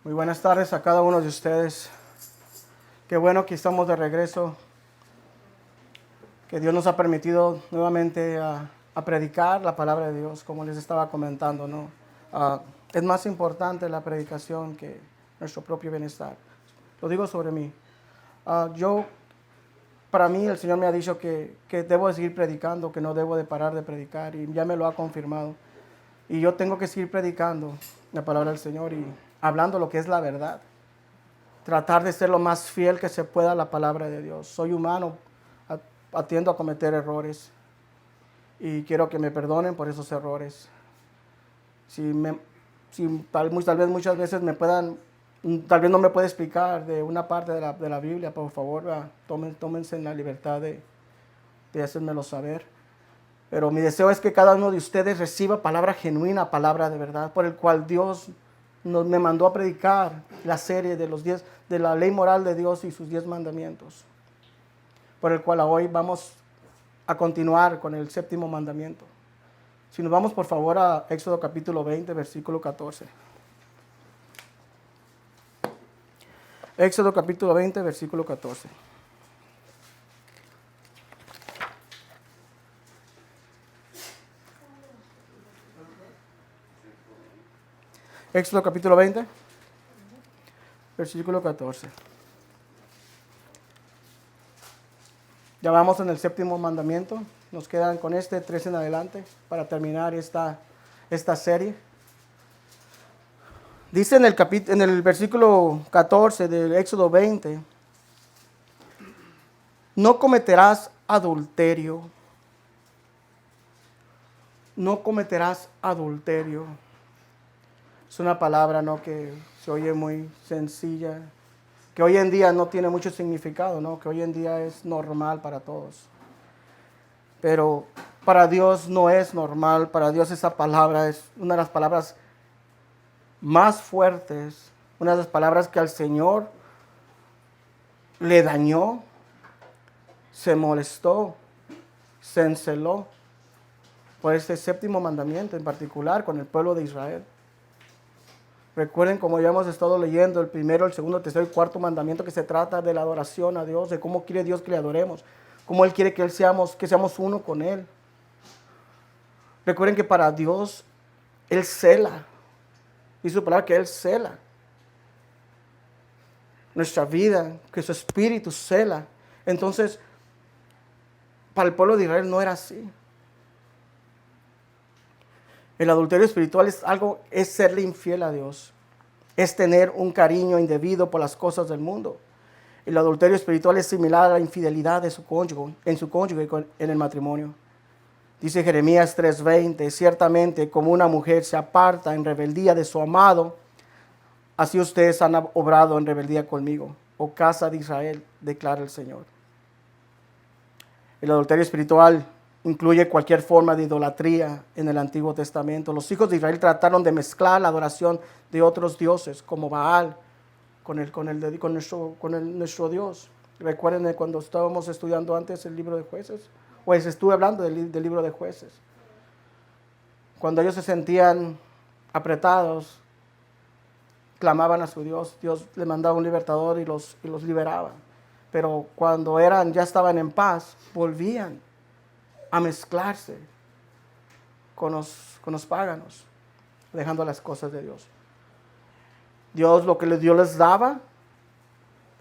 Muy buenas tardes a cada uno de ustedes. Qué bueno que estamos de regreso, que Dios nos ha permitido nuevamente a predicar la palabra de Dios, como les estaba comentando, ¿no? Es más importante la predicación que nuestro propio bienestar. Lo digo sobre mí. Para mí, el Señor me ha dicho que debo de seguir predicando, que no debo de parar de predicar, y ya me lo ha confirmado. Y yo tengo que seguir predicando la palabra del Señor y hablando lo que es la verdad. Tratar de ser lo más fiel que se pueda a la palabra de Dios. Soy humano, atiendo a cometer errores y quiero que me perdonen por esos errores. Tal vez muchas veces tal vez no me pueda explicar de una parte de la Biblia, por favor, tómense en la libertad de hacérmelo saber. Pero mi deseo es que cada uno de ustedes reciba palabra genuina, palabra de verdad, por el cual Dios me mandó a predicar la serie de la ley moral de Dios y sus 10 mandamientos, por el cual hoy vamos a continuar con el 7º mandamiento. Si nos vamos por favor a Éxodo capítulo 20, versículo 14. Éxodo capítulo 20, versículo 14. Éxodo capítulo 20, versículo 14. Ya vamos en el 7º mandamiento. Nos quedan con 3 en adelante para terminar esta serie. Dice en el versículo 14 del Éxodo 20, no cometerás adulterio. No cometerás adulterio. Es una palabra, ¿no?, que se oye muy sencilla, que hoy en día no tiene mucho significado, ¿no?, que hoy en día es normal para todos. Pero para Dios no es normal. Para Dios esa palabra es una de las palabras más fuertes, una de las palabras que al Señor le dañó, se molestó, se enceló por este 7º mandamiento, en particular con el pueblo de Israel. Recuerden, como ya hemos estado leyendo, el primero, el segundo, el tercero y cuarto mandamiento, que se trata de la adoración a Dios, de cómo quiere Dios que le adoremos, cómo Él quiere que seamos uno con Él. Recuerden que para Dios, Él cela. Dice su palabra que Él cela nuestra vida, que su espíritu cela. Entonces, para el pueblo de Israel no era así. El adulterio espiritual es serle infiel a Dios. Es tener un cariño indebido por las cosas del mundo. El adulterio espiritual es similar a la infidelidad de su cónyuge, en el matrimonio. Dice Jeremías 3:20, ciertamente como una mujer se aparta en rebeldía de su amado, así ustedes han obrado en rebeldía conmigo, oh casa de Israel, declara el Señor. El adulterio espiritual incluye cualquier forma de idolatría en el Antiguo Testamento. Los hijos de Israel trataron de mezclar la adoración de otros dioses, como Baal, con nuestro Dios. Recuerden cuando estábamos estudiando antes el libro de Jueces, pues estuve hablando del libro de Jueces. Cuando ellos se sentían apretados, clamaban a su Dios, Dios le mandaba un libertador y los liberaba. Pero cuando ya estaban en paz, volvían a mezclarse con los paganos, dejando las cosas de Dios. Dios les daba,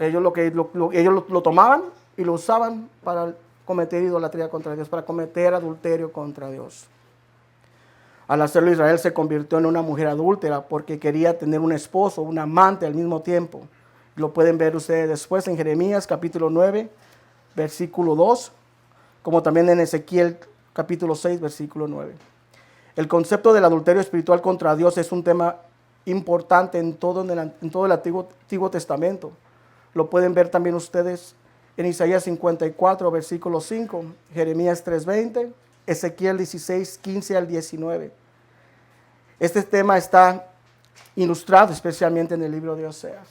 ellos lo tomaban y lo usaban para cometer idolatría contra Dios, para cometer adulterio contra Dios. Al hacerlo, Israel se convirtió en una mujer adúltera porque quería tener un esposo, un amante al mismo tiempo. Lo pueden ver ustedes después en Jeremías capítulo 9, versículo 2, como también en Ezequiel capítulo 6, versículo 9. El concepto del adulterio espiritual contra Dios es un tema importante en todo el Antiguo Testamento. Lo pueden ver también ustedes en Isaías 54, versículo 5, Jeremías 3:20, Ezequiel 16, 15 al 19. Este tema está ilustrado especialmente en el libro de Oseas.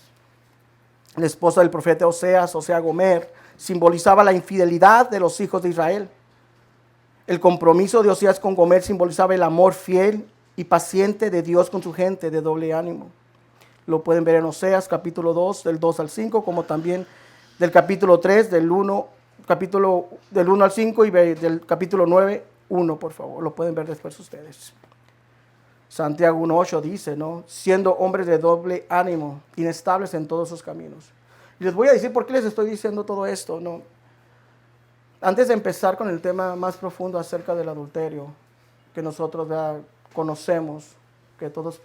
La esposa del profeta Oseas, Gomer, simbolizaba la infidelidad de los hijos de Israel. El compromiso de Oseas con Gomer simbolizaba el amor fiel y paciente de Dios con su gente de doble ánimo. Lo pueden ver en Oseas capítulo 2, del 2 al 5, como también del capítulo 3, del 1 al 5 y del capítulo 9, 1, por favor. Lo pueden ver después ustedes. Santiago 1:8 dice, ¿no? Siendo hombres de doble ánimo, inestables en todos sus caminos. Y les voy a decir por qué les estoy diciendo todo esto, ¿no? Antes de empezar con el tema más profundo acerca del adulterio, que nosotros ya conocemos, que todos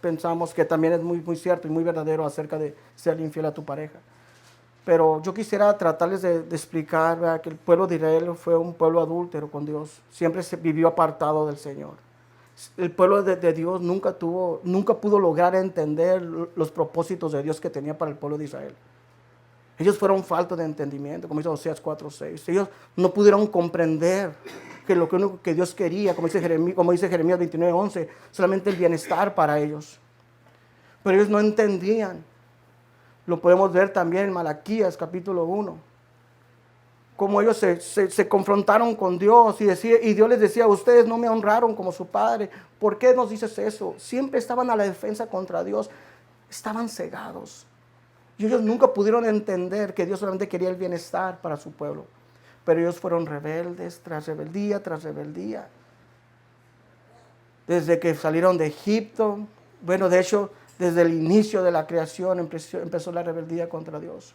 pensamos que también es muy, muy cierto y muy verdadero acerca de ser infiel a tu pareja. Pero yo quisiera tratarles de explicar, ¿verdad?, que el pueblo de Israel fue un pueblo adúltero con Dios. Siempre se vivió apartado del Señor. El pueblo de Dios nunca pudo lograr entender los propósitos de Dios que tenía para el pueblo de Israel. Ellos fueron faltos de entendimiento, como dice Oseas 4:6. Ellos no pudieron comprender que lo único que Dios quería, como dice Jeremías 29:11, solamente el bienestar para ellos. Pero ellos no entendían. Lo podemos ver también en Malaquías capítulo 1. Como ellos se confrontaron con Dios y Dios les decía, ustedes no me honraron como su padre. ¿Por qué nos dices eso? Siempre estaban a la defensa contra Dios. Estaban cegados. Y ellos nunca pudieron entender que Dios solamente quería el bienestar para su pueblo. Pero ellos fueron rebeldes tras rebeldía tras rebeldía. Desde que salieron de Egipto, bueno, de hecho, desde el inicio de la creación empezó la rebeldía contra Dios.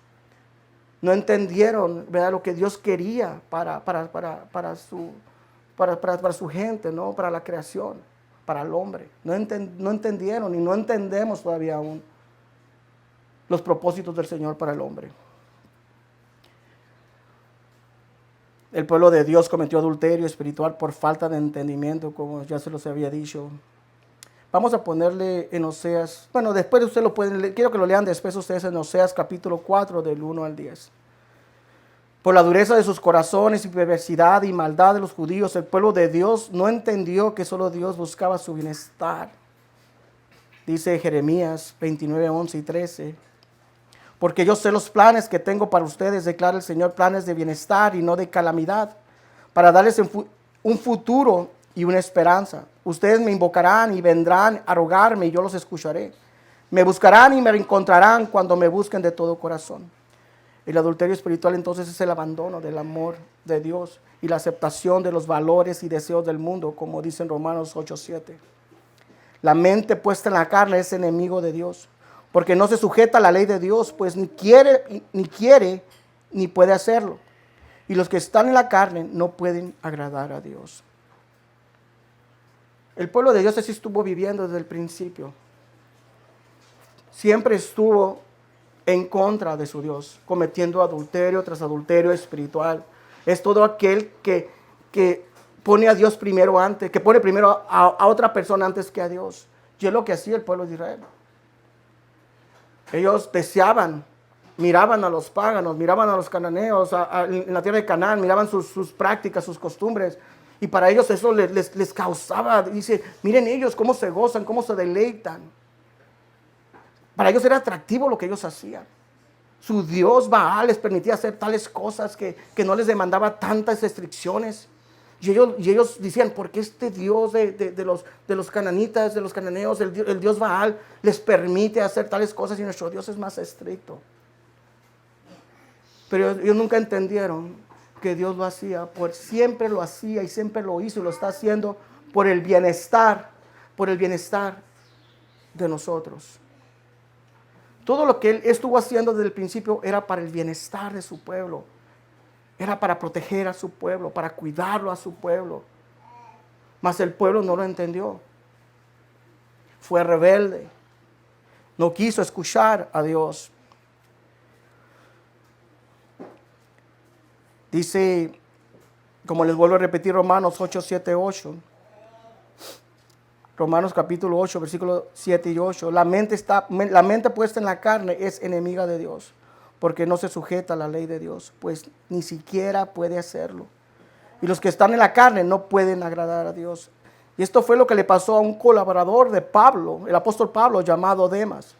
No entendieron, ¿verdad?, lo que Dios quería para su gente, ¿no?, para la creación, para el hombre. No entendieron y no entendemos todavía aún los propósitos del Señor para el hombre. El pueblo de Dios cometió adulterio espiritual por falta de entendimiento, como ya se los había dicho. Vamos a ponerle en Oseas, bueno, después ustedes lo pueden leer, quiero que lo lean después ustedes en Oseas capítulo 4 del 1 al 10. Por la dureza de sus corazones y perversidad y maldad de los judíos, el pueblo de Dios no entendió que solo Dios buscaba su bienestar. Dice Jeremías 29, 11 y 13. Porque yo sé los planes que tengo para ustedes, declara el Señor, planes de bienestar y no de calamidad, para darles un futuro y una esperanza. Ustedes me invocarán y vendrán a rogarme y yo los escucharé. Me buscarán y me encontrarán cuando me busquen de todo corazón. El adulterio espiritual entonces es el abandono del amor de Dios y la aceptación de los valores y deseos del mundo, como dice en Romanos 8:7. La mente puesta en la carne es enemigo de Dios, porque no se sujeta a la ley de Dios, pues ni quiere ni puede hacerlo. Y los que están en la carne no pueden agradar a Dios. El pueblo de Dios así estuvo viviendo desde el principio. Siempre estuvo en contra de su Dios, cometiendo adulterio tras adulterio espiritual. Es todo aquel que pone a Dios primero antes, que pone primero a otra persona antes que a Dios. Y es lo que hacía el pueblo de Israel. Ellos deseaban, miraban a los paganos, miraban a los cananeos en la tierra de Canaán, miraban sus prácticas, sus costumbres. Y para ellos eso les causaba, dice, miren ellos cómo se gozan, cómo se deleitan. Para ellos era atractivo lo que ellos hacían. Su Dios Baal les permitía hacer tales cosas que no les demandaba tantas restricciones. Y ellos decían, ¿por qué este Dios de los cananitas, de los cananeos, el Dios Baal, les permite hacer tales cosas y nuestro Dios es más estricto? Pero ellos nunca entendieron que Dios lo hacía, siempre lo hacía y siempre lo hizo y lo está haciendo por el bienestar de nosotros. Todo lo que Él estuvo haciendo desde el principio era para el bienestar de su pueblo. Era para proteger a su pueblo, para cuidarlo a su pueblo. Mas el pueblo no lo entendió. Fue rebelde. No quiso escuchar a Dios. Dice, como les vuelvo a repetir, Romanos 8, 7, 8. Romanos capítulo 8, versículos 7 y 8. La mente puesta en la carne es enemiga de Dios, porque no se sujeta a la ley de Dios, pues ni siquiera puede hacerlo. Y los que están en la carne no pueden agradar a Dios. Y esto fue lo que le pasó a un colaborador de Pablo, el apóstol Pablo, llamado Demas.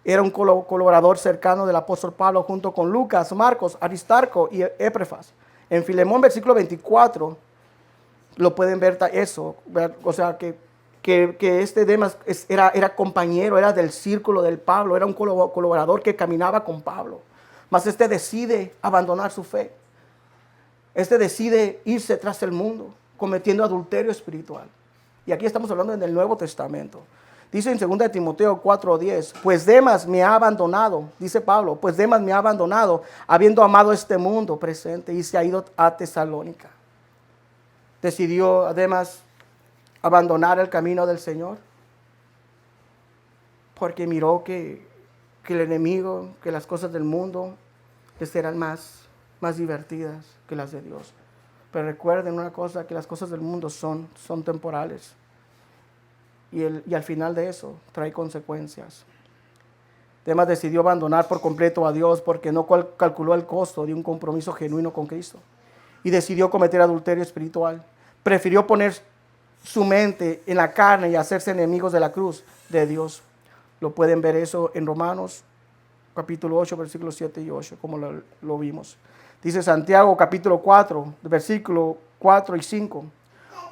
Era un colaborador cercano del apóstol Pablo junto con Lucas, Marcos, Aristarco y Epafras. En Filemón, versículo 24, lo pueden ver eso. O sea que que este Demas era compañero, era del círculo del Pablo, era un colaborador que caminaba con Pablo. Mas este decide abandonar su fe. Este decide irse tras el mundo, cometiendo adulterio espiritual. Y aquí estamos hablando en el Nuevo Testamento. Dice en 2 Timoteo 4:10, pues Demas me ha abandonado, dice Pablo, pues Demas me ha abandonado, habiendo amado este mundo presente, y se ha ido a Tesalónica. Decidió además abandonar el camino del Señor, porque miró que el enemigo, que las cosas del mundo les eran más divertidas que las de Dios. Pero recuerden una cosa, que las cosas del mundo son temporales. Y al final de eso trae consecuencias. Demas decidió abandonar por completo a Dios porque no calculó el costo de un compromiso genuino con Cristo. Y decidió cometer adulterio espiritual. Prefirió poner su mente en la carne y hacerse enemigos de la cruz de Dios. Lo pueden ver eso en Romanos capítulo 8, versículos 7 y 8, como lo vimos. Dice Santiago capítulo 4, versículo 4 y 5.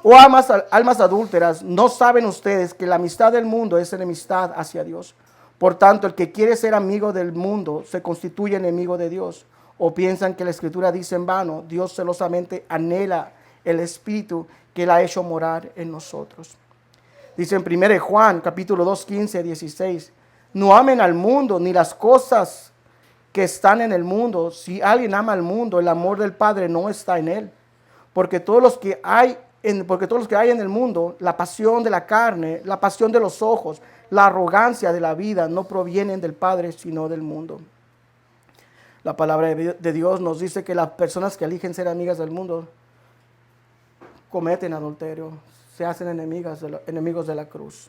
Oh almas adúlteras, ¿no saben ustedes que la amistad del mundo es enemistad hacia Dios? Por tanto, el que quiere ser amigo del mundo se constituye enemigo de Dios. ¿O piensan que la Escritura dice en vano? Dios celosamente anhela el Espíritu que Él ha hecho morar en nosotros. Dice en 1 Juan capítulo 2, 15, 16. No amen al mundo ni las cosas que están en el mundo. Si alguien ama al mundo, el amor del Padre no está en él. Porque todos los que hay en el mundo, la pasión de la carne, la pasión de los ojos, la arrogancia de la vida, no provienen del Padre, sino del mundo. La palabra de Dios nos dice que las personas que eligen ser amigas del mundo cometen adulterio, se hacen enemigos de la cruz.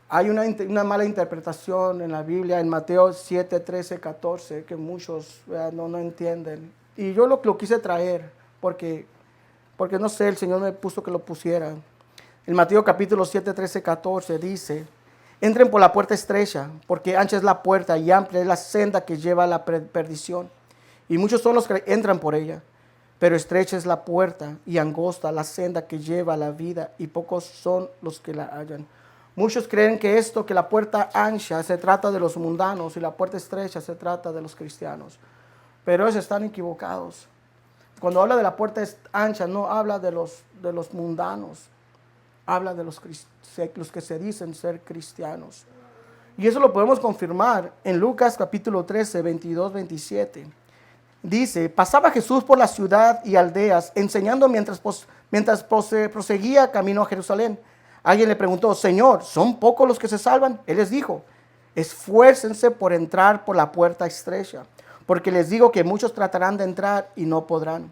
Hay una mala interpretación en la Biblia, en Mateo 7, 13, 14, que muchos no entienden. Y yo lo quise traer porque no sé, el Señor me puso que lo pusiera. En Mateo capítulo 7, 13, 14 dice, entren por la puerta estrecha, porque ancha es la puerta y amplia es la senda que lleva a la perdición. Y muchos son los que entran por ella. Pero estrecha es la puerta y angosta la senda que lleva a la vida, y pocos son los que la hallan. Muchos creen que la puerta ancha se trata de los mundanos y la puerta estrecha se trata de los cristianos. Pero ellos están equivocados. Cuando habla de la puerta ancha, no habla de los mundanos, habla de los que se dicen ser cristianos. Y eso lo podemos confirmar en Lucas capítulo 13, 22, 27. Dice, pasaba Jesús por la ciudad y aldeas, enseñando mientras proseguía camino a Jerusalén. Alguien le preguntó, Señor, ¿son pocos los que se salvan? Él les dijo, esfuércense por entrar por la puerta estrecha, porque les digo que muchos tratarán de entrar y no podrán.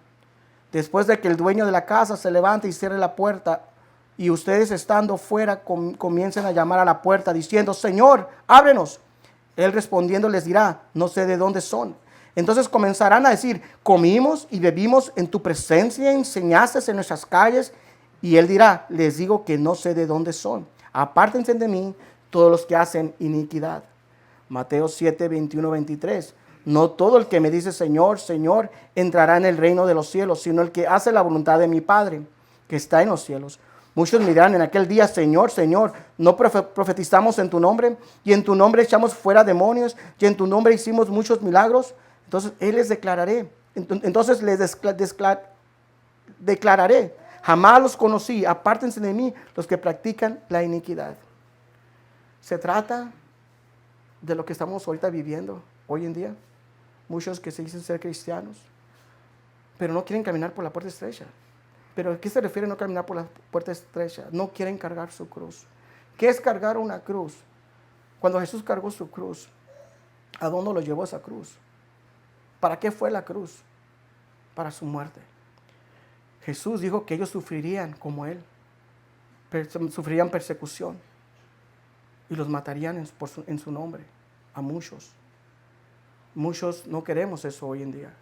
Después de que el dueño de la casa se levante y cierre la puerta, y ustedes estando fuera comiencen a llamar a la puerta diciendo, Señor, ábrenos. Él respondiendo les dirá, no sé de dónde son. Entonces comenzarán a decir, comimos y bebimos en tu presencia, enseñaste en nuestras calles. Y él dirá, les digo que no sé de dónde son. Apártense de mí todos los que hacen iniquidad. Mateo 7, 21, 23. No todo el que me dice Señor, Señor, entrará en el reino de los cielos, sino el que hace la voluntad de mi Padre, que está en los cielos. Muchos me dirán en aquel día, Señor, Señor, ¿no profetizamos en tu nombre? Y en tu nombre echamos fuera demonios, y en tu nombre hicimos muchos milagros. Entonces Él les declararé. Entonces les declararé. Jamás los conocí, apártense de mí los que practican la iniquidad. Se trata de lo que estamos ahorita viviendo hoy en día. Muchos que se dicen ser cristianos, pero no quieren caminar por la puerta estrecha. ¿Pero a qué se refiere no caminar por la puerta estrecha? No quieren cargar su cruz. ¿Qué es cargar una cruz? Cuando Jesús cargó su cruz, ¿a dónde lo llevó esa cruz? ¿Para qué fue la cruz? Para su muerte. Jesús dijo que ellos sufrirían como Él, sufrirían persecución y los matarían en su nombre, a muchos. Muchos no queremos eso hoy en día.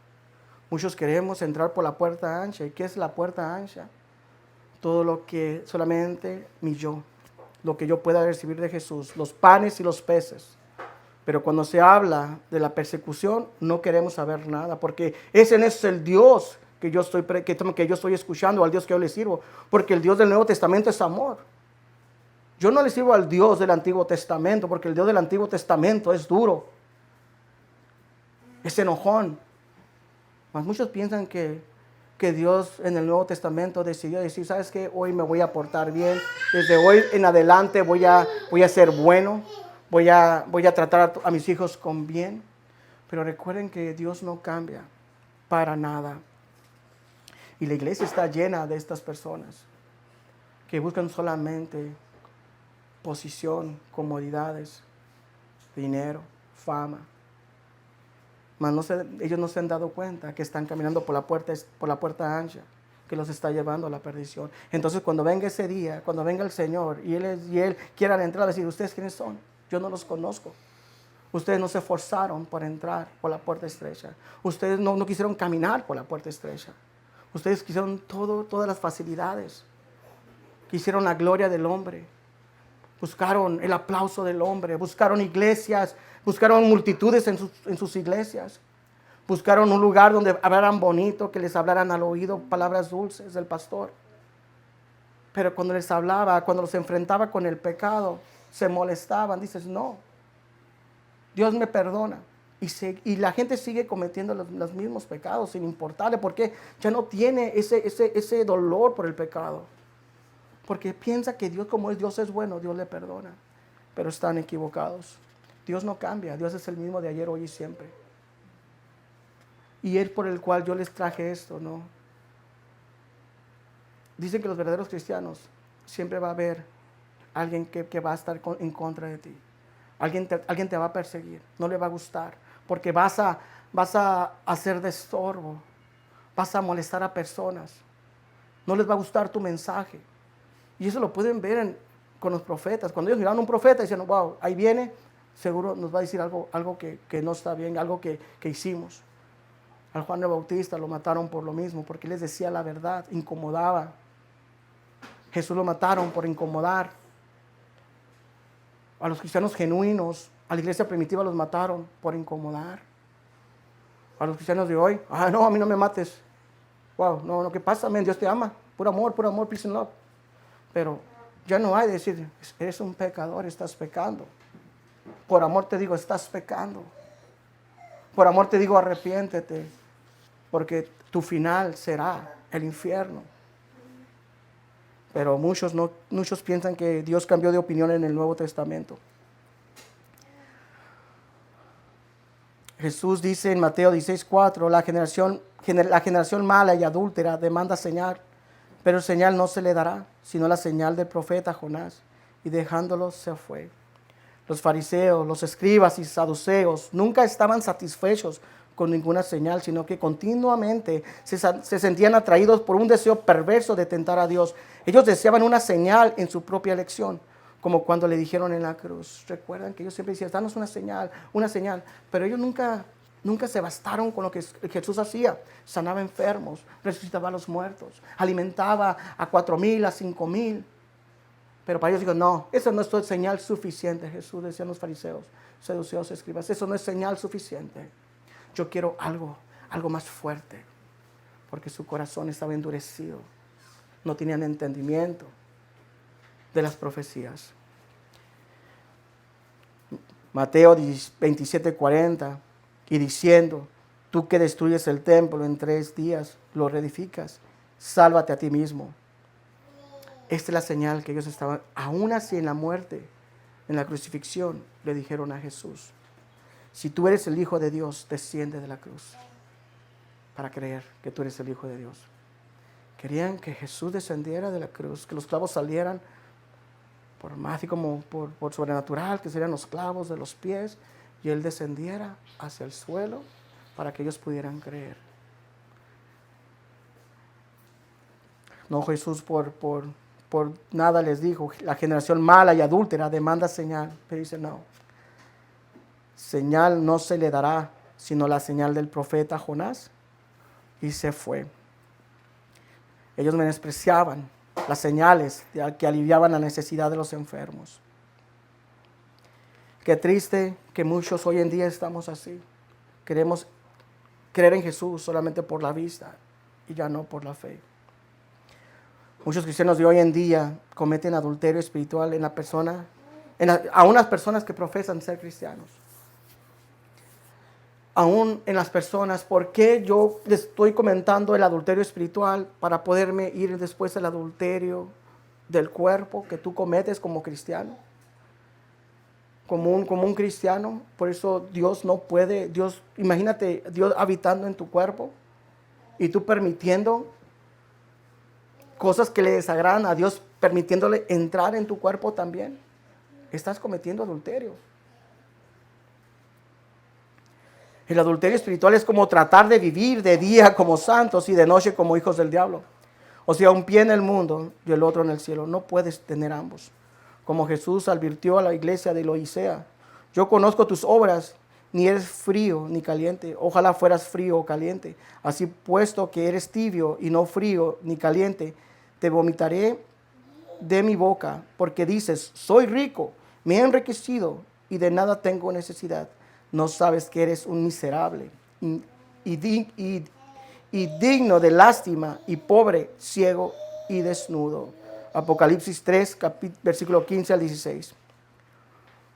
Muchos queremos entrar por la puerta ancha. ¿Y qué es la puerta ancha? Todo lo que solamente lo que yo pueda recibir de Jesús, los panes y los peces. Pero cuando se habla de la persecución, no queremos saber nada, porque ese no es el Dios que yo estoy escuchando, al Dios que yo le sirvo, porque el Dios del Nuevo Testamento es amor. Yo no le sirvo al Dios del Antiguo Testamento, porque el Dios del Antiguo Testamento es duro, es enojón. Mas muchos piensan que Dios en el Nuevo Testamento decidió decir, ¿sabes qué? Hoy me voy a portar bien, desde hoy en adelante voy a ser bueno, voy a tratar a mis hijos con bien. Pero recuerden que Dios no cambia para nada. Y la iglesia está llena de estas personas que buscan solamente posición, comodidades, dinero, fama. Mas ellos no se han dado cuenta que están caminando por la puerta ancha, que los está llevando a la perdición. Entonces cuando venga ese día, cuando venga el Señor y Él quiera entrar, a decir, ¿ustedes quiénes son? Yo no los conozco. Ustedes no se esforzaron por entrar por la puerta estrecha. Ustedes no quisieron caminar por la puerta estrecha. Ustedes quisieron todas las facilidades. Quisieron la gloria del hombre. Buscaron el aplauso del hombre. Buscaron iglesias. Buscaron multitudes en sus iglesias. Buscaron un lugar donde hablaran bonito, que les hablaran al oído palabras dulces del pastor. Pero cuando les hablaba, cuando los enfrentaba con el pecado, se molestaban. Dices, no. Dios me perdona. Y la gente sigue cometiendo los mismos pecados sin importarle, porque ya no tiene ese dolor por el pecado. Porque piensa que Dios, como Dios es bueno, Dios le perdona. Pero están equivocados. Dios no cambia. Dios es el mismo de ayer, hoy y siempre. Y Él por el cual yo les traje esto, ¿no? Dicen que los verdaderos cristianos siempre va a haber alguien que va a estar en contra de ti. Alguien te va a perseguir, no le va a gustar, porque vas a hacer de estorbo, vas a molestar a personas, no les va a gustar tu mensaje. Y eso lo pueden ver con los profetas. Cuando ellos miraban a un profeta, decían, wow, ahí viene, seguro nos va a decir algo que no está bien, algo que hicimos. Al Juan el Bautista lo mataron por lo mismo, porque él les decía la verdad, incomodaba. Jesús lo mataron por incomodar. A los cristianos genuinos, a la iglesia primitiva los mataron por incomodar. A los cristianos de hoy, no, a mí no me mates. Wow, no, ¿qué pasa, man? Dios te ama. Puro amor, peace and love. Pero ya no hay de decir, eres un pecador, estás pecando. Por amor te digo, estás pecando. Por amor te digo, arrepiéntete, porque tu final será el infierno. Pero muchos piensan que Dios cambió de opinión en el Nuevo Testamento. Jesús dice en Mateo 16:4, la generación mala y adúltera demanda señal, pero señal no se le dará, sino la señal del profeta Jonás. Y dejándolo se fue. Los fariseos, los escribas y saduceos nunca estaban satisfechos con ninguna señal, sino que continuamente se sentían atraídos por un deseo perverso de tentar a Dios. Ellos deseaban una señal en su propia elección, como cuando le dijeron en la cruz. Recuerdan que ellos siempre decían, danos una señal, pero ellos nunca se bastaron con lo que Jesús hacía. Sanaba enfermos, resucitaba a los muertos, alimentaba a 4,000, a 5,000. Pero para ellos digo, no, eso no es señal suficiente. Jesús, decían los fariseos, saduceos, escribas, eso no es señal suficiente. Yo quiero algo más fuerte, porque su corazón estaba endurecido. No tenían entendimiento de las profecías. Mateo 27:40, y diciendo, tú que destruyes el templo en 3 días, lo reedificas, sálvate a ti mismo. Esta es la señal que ellos estaban, aún así en la muerte, en la crucifixión, le dijeron a Jesús, si tú eres el Hijo de Dios, desciende de la cruz para creer que tú eres el Hijo de Dios. Querían que Jesús descendiera de la cruz, que los clavos salieran por mágico, como por sobrenatural, que serían los clavos de los pies, y Él descendiera hacia el suelo para que ellos pudieran creer. No, Jesús por nada les dijo, la generación mala y adúltera demanda señal, pero dice no. Señal no se le dará, sino la señal del profeta Jonás. Y se fue. Ellos menospreciaban las señales que aliviaban la necesidad de los enfermos. Qué triste que muchos hoy en día estamos así. Queremos creer en Jesús solamente por la vista. y ya no por la fe. Muchos cristianos de hoy en día cometen adulterio espiritual en la persona, a unas personas que profesan ser cristianos. Aún en las personas, ¿por qué yo les estoy comentando el adulterio espiritual para poderme ir después al adulterio del cuerpo que tú cometes como cristiano? Como un cristiano, por eso Dios no puede, imagínate Dios habitando en tu cuerpo y tú permitiendo cosas que le desagradan a Dios, permitiéndole entrar en tu cuerpo también. Estás cometiendo adulterio. El adulterio espiritual es como tratar de vivir de día como santos y de noche como hijos del diablo. O sea, un pie en el mundo y el otro en el cielo. No puedes tener ambos. Como Jesús advirtió a la iglesia de Laodicea: yo conozco tus obras, ni eres frío ni caliente. Ojalá fueras frío o caliente. Así, puesto que eres tibio y no frío ni caliente, te vomitaré de mi boca, porque dices: soy rico, me he enriquecido y de nada tengo necesidad. No sabes que eres un miserable y digno de lástima, y pobre, ciego y desnudo. Apocalipsis 3, versículo 15 al 16.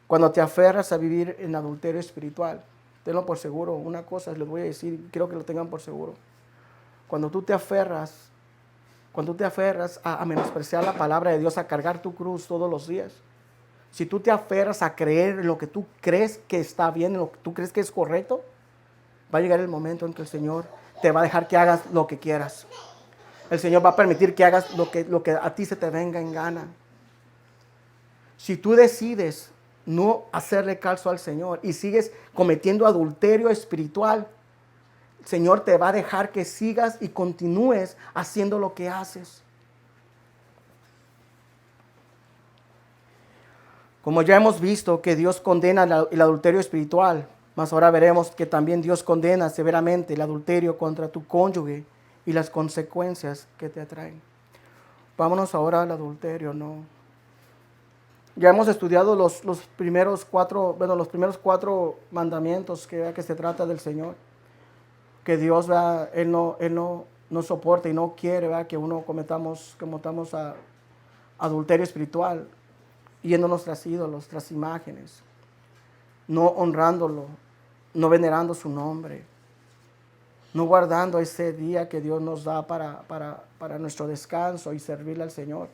Cuando te aferras a vivir en adulterio espiritual, tenlo por seguro. Una cosa les voy a decir, quiero que lo tengan por seguro. Cuando tú te aferras a menospreciar la palabra de Dios, a cargar tu cruz todos los días, si tú te aferras a creer en lo que tú crees que está bien, en lo que tú crees que es correcto, va a llegar el momento en que el Señor te va a dejar que hagas lo que quieras. El Señor va a permitir que hagas lo que a ti se te venga en gana. Si tú decides no hacerle caso al Señor y sigues cometiendo adulterio espiritual, el Señor te va a dejar que sigas y continúes haciendo lo que haces. Como ya hemos visto que Dios condena el adulterio espiritual, mas ahora veremos que también Dios condena severamente el adulterio contra tu cónyuge y las consecuencias que te atraen. Vámonos ahora al adulterio, ¿no? Ya hemos estudiado los primeros cuatro mandamientos que se trata del Señor. Que Dios, Él no soporta y no quiere, que uno cometamos adulterio espiritual, yendo a nuestros ídolos, nuestras imágenes, no honrándolo, no venerando su nombre, no guardando ese día que Dios nos da para nuestro descanso y servirle al Señor,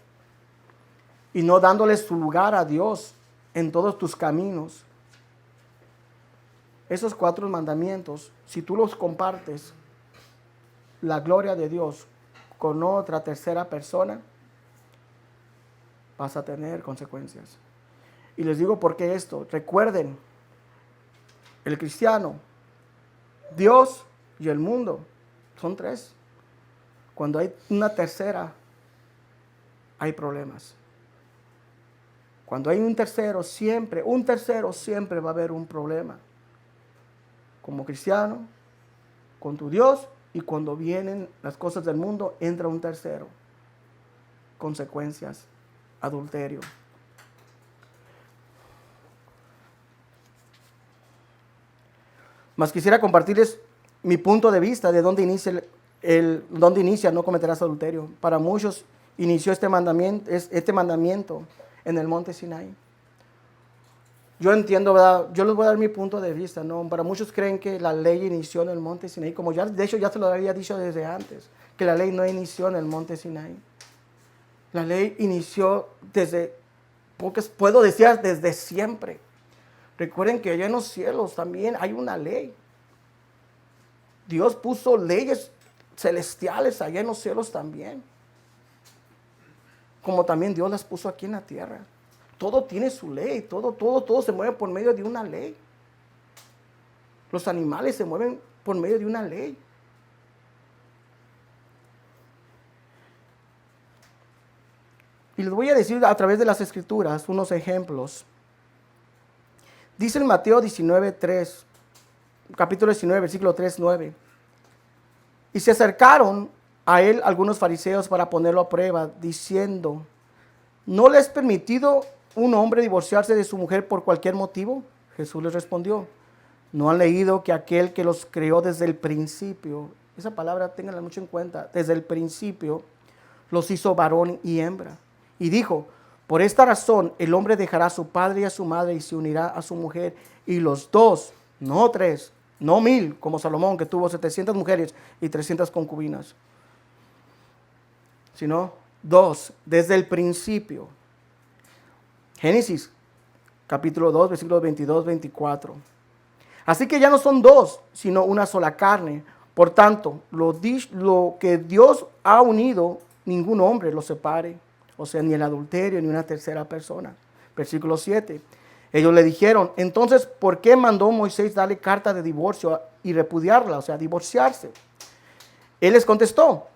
y no dándole su lugar a Dios en todos tus caminos. Esos 4 mandamientos, si tú los compartes, la gloria de Dios con otra tercera persona, vas a tener consecuencias. Y les digo por qué esto. Recuerden, el cristiano, Dios y el mundo son 3. Cuando hay una tercera, hay problemas. Cuando hay un tercero siempre va a haber un problema. Como cristiano, con tu Dios, y cuando vienen las cosas del mundo, entra un tercero. Consecuencias. Adulterio. Mas quisiera compartirles mi punto de vista de dónde inicia no cometerás adulterio. Para muchos inició este mandamiento en el monte Sinaí. Yo entiendo, ¿verdad? Yo les voy a dar mi punto de vista, ¿no? Para muchos creen que la ley inició en el monte Sinaí, como de hecho ya se lo había dicho desde antes, que la ley no inició en el monte Sinaí. La ley inició puedo decir desde siempre. Recuerden que allá en los cielos también hay una ley. Dios puso leyes celestiales allá en los cielos también. Como también Dios las puso aquí en la tierra. Todo tiene su ley, todo se mueve por medio de una ley. Los animales se mueven por medio de una ley. Y les voy a decir a través de las Escrituras unos ejemplos. Dice en Mateo 19:3, capítulo 19, versículo 3-9. Y se acercaron a él algunos fariseos para ponerlo a prueba, diciendo: ¿no le es permitido un hombre divorciarse de su mujer por cualquier motivo? Jesús les respondió: ¿no han leído que aquel que los creó desde el principio esa palabra ténganla mucho en cuenta, desde el principio los hizo varón y hembra. Y dijo, por esta razón el hombre dejará a su padre y a su madre y se unirá a su mujer, y los dos, no tres, no 1000, como Salomón, que tuvo 700 mujeres y 300 concubinas, sino dos, desde el principio. Génesis, capítulo 2, versículos 22, 24. Así que ya no son dos, sino una sola carne. Por tanto, lo que Dios ha unido, ningún hombre lo separe. O sea, ni el adulterio, ni una tercera persona. Versículo 7. Ellos le dijeron, entonces, ¿por qué mandó Moisés darle carta de divorcio y repudiarla? O sea, divorciarse. Él les contestó,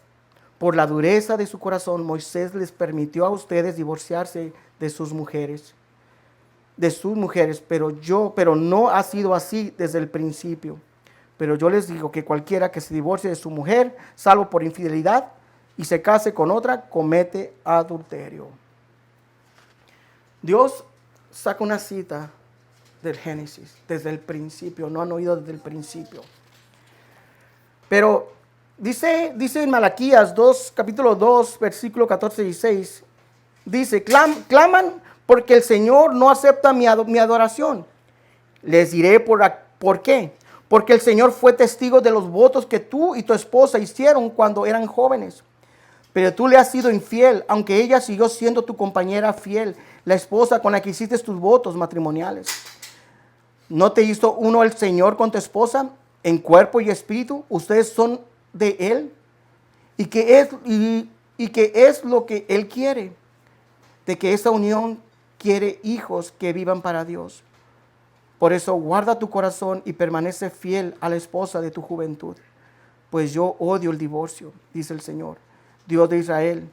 por la dureza de su corazón, Moisés les permitió a ustedes divorciarse de sus mujeres. Pero no ha sido así desde el principio. Pero yo les digo que cualquiera que se divorcie de su mujer, salvo por infidelidad, y se case con otra, comete adulterio. Dios saca una cita del Génesis, desde el principio, no han oído desde el principio. Pero dice en Malaquías 2, capítulo 2, versículo 14 y 16, dice, claman porque el Señor no acepta mi adoración. Les diré por qué. Porque el Señor fue testigo de los votos que tú y tu esposa hicieron cuando eran jóvenes. Pero tú le has sido infiel, aunque ella siguió siendo tu compañera fiel, la esposa con la que hiciste tus votos matrimoniales. ¿No te hizo uno el Señor con tu esposa en cuerpo y espíritu? Ustedes son de Él. ¿Y qué es lo que Él quiere? De que esa unión quiere hijos que vivan para Dios. Por eso guarda tu corazón y permanece fiel a la esposa de tu juventud. Pues yo odio el divorcio, dice el Señor, Dios de Israel.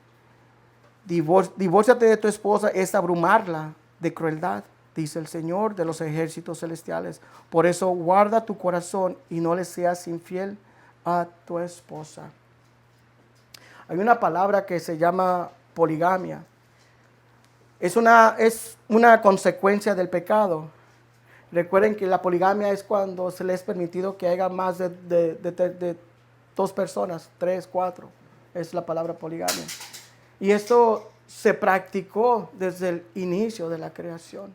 Divórciate de tu esposa es abrumarla de crueldad, dice el Señor de los ejércitos celestiales. Por eso guarda tu corazón y no le seas infiel a tu esposa. Hay una palabra que se llama poligamia. Es una consecuencia del pecado. Recuerden que la poligamia es cuando se les es permitido que haya más de dos personas, 3, 4. Es la palabra poligamia. Y esto se practicó desde el inicio de la creación.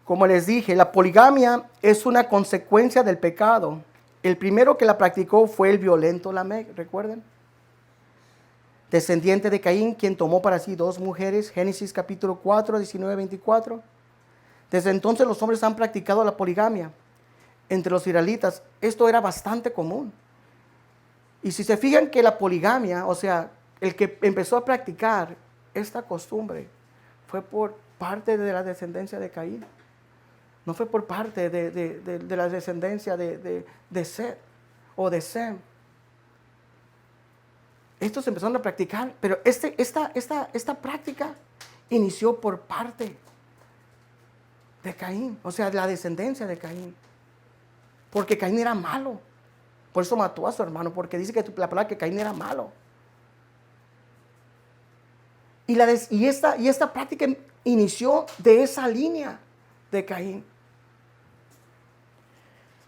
Como les dije, la poligamia es una consecuencia del pecado. El primero que la practicó fue el violento Lamec, ¿recuerden? Descendiente de Caín, quien tomó para sí 2 mujeres, Génesis capítulo 4, 19, 24. Desde entonces los hombres han practicado la poligamia. Entre los israelitas esto era bastante común. Y si se fijan que la poligamia, o sea, el que empezó a practicar esta costumbre fue por parte de la descendencia de Caín. No fue por parte de la descendencia de Seth o de Sem. Estos empezaron a practicar, pero esta práctica inició por parte de Caín, o sea, de la descendencia de Caín. Porque Caín era malo. Por eso mató a su hermano, porque dice que la palabra que Caín era malo. Y esta práctica inició de esa línea de Caín.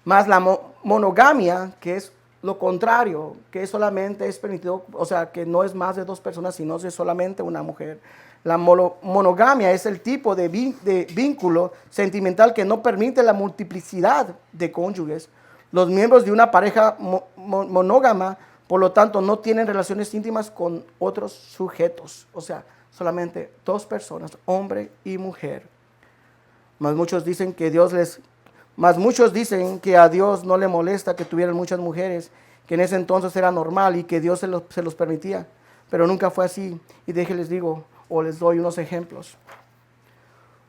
Más la monogamia, que es lo contrario, que solamente es permitido, o sea, que no es más de 2 personas, sino es solamente una mujer. La monogamia es el tipo de vínculo sentimental que no permite la multiplicidad de cónyuges. Los miembros de una pareja monógama, por lo tanto, no tienen relaciones íntimas con otros sujetos. O sea, solamente 2 personas, hombre y mujer. Mas muchos dicen que a Dios no le molesta que tuvieran muchas mujeres, que en ese entonces era normal y que Dios se los permitía. Pero nunca fue así. Y les digo, o les doy unos ejemplos.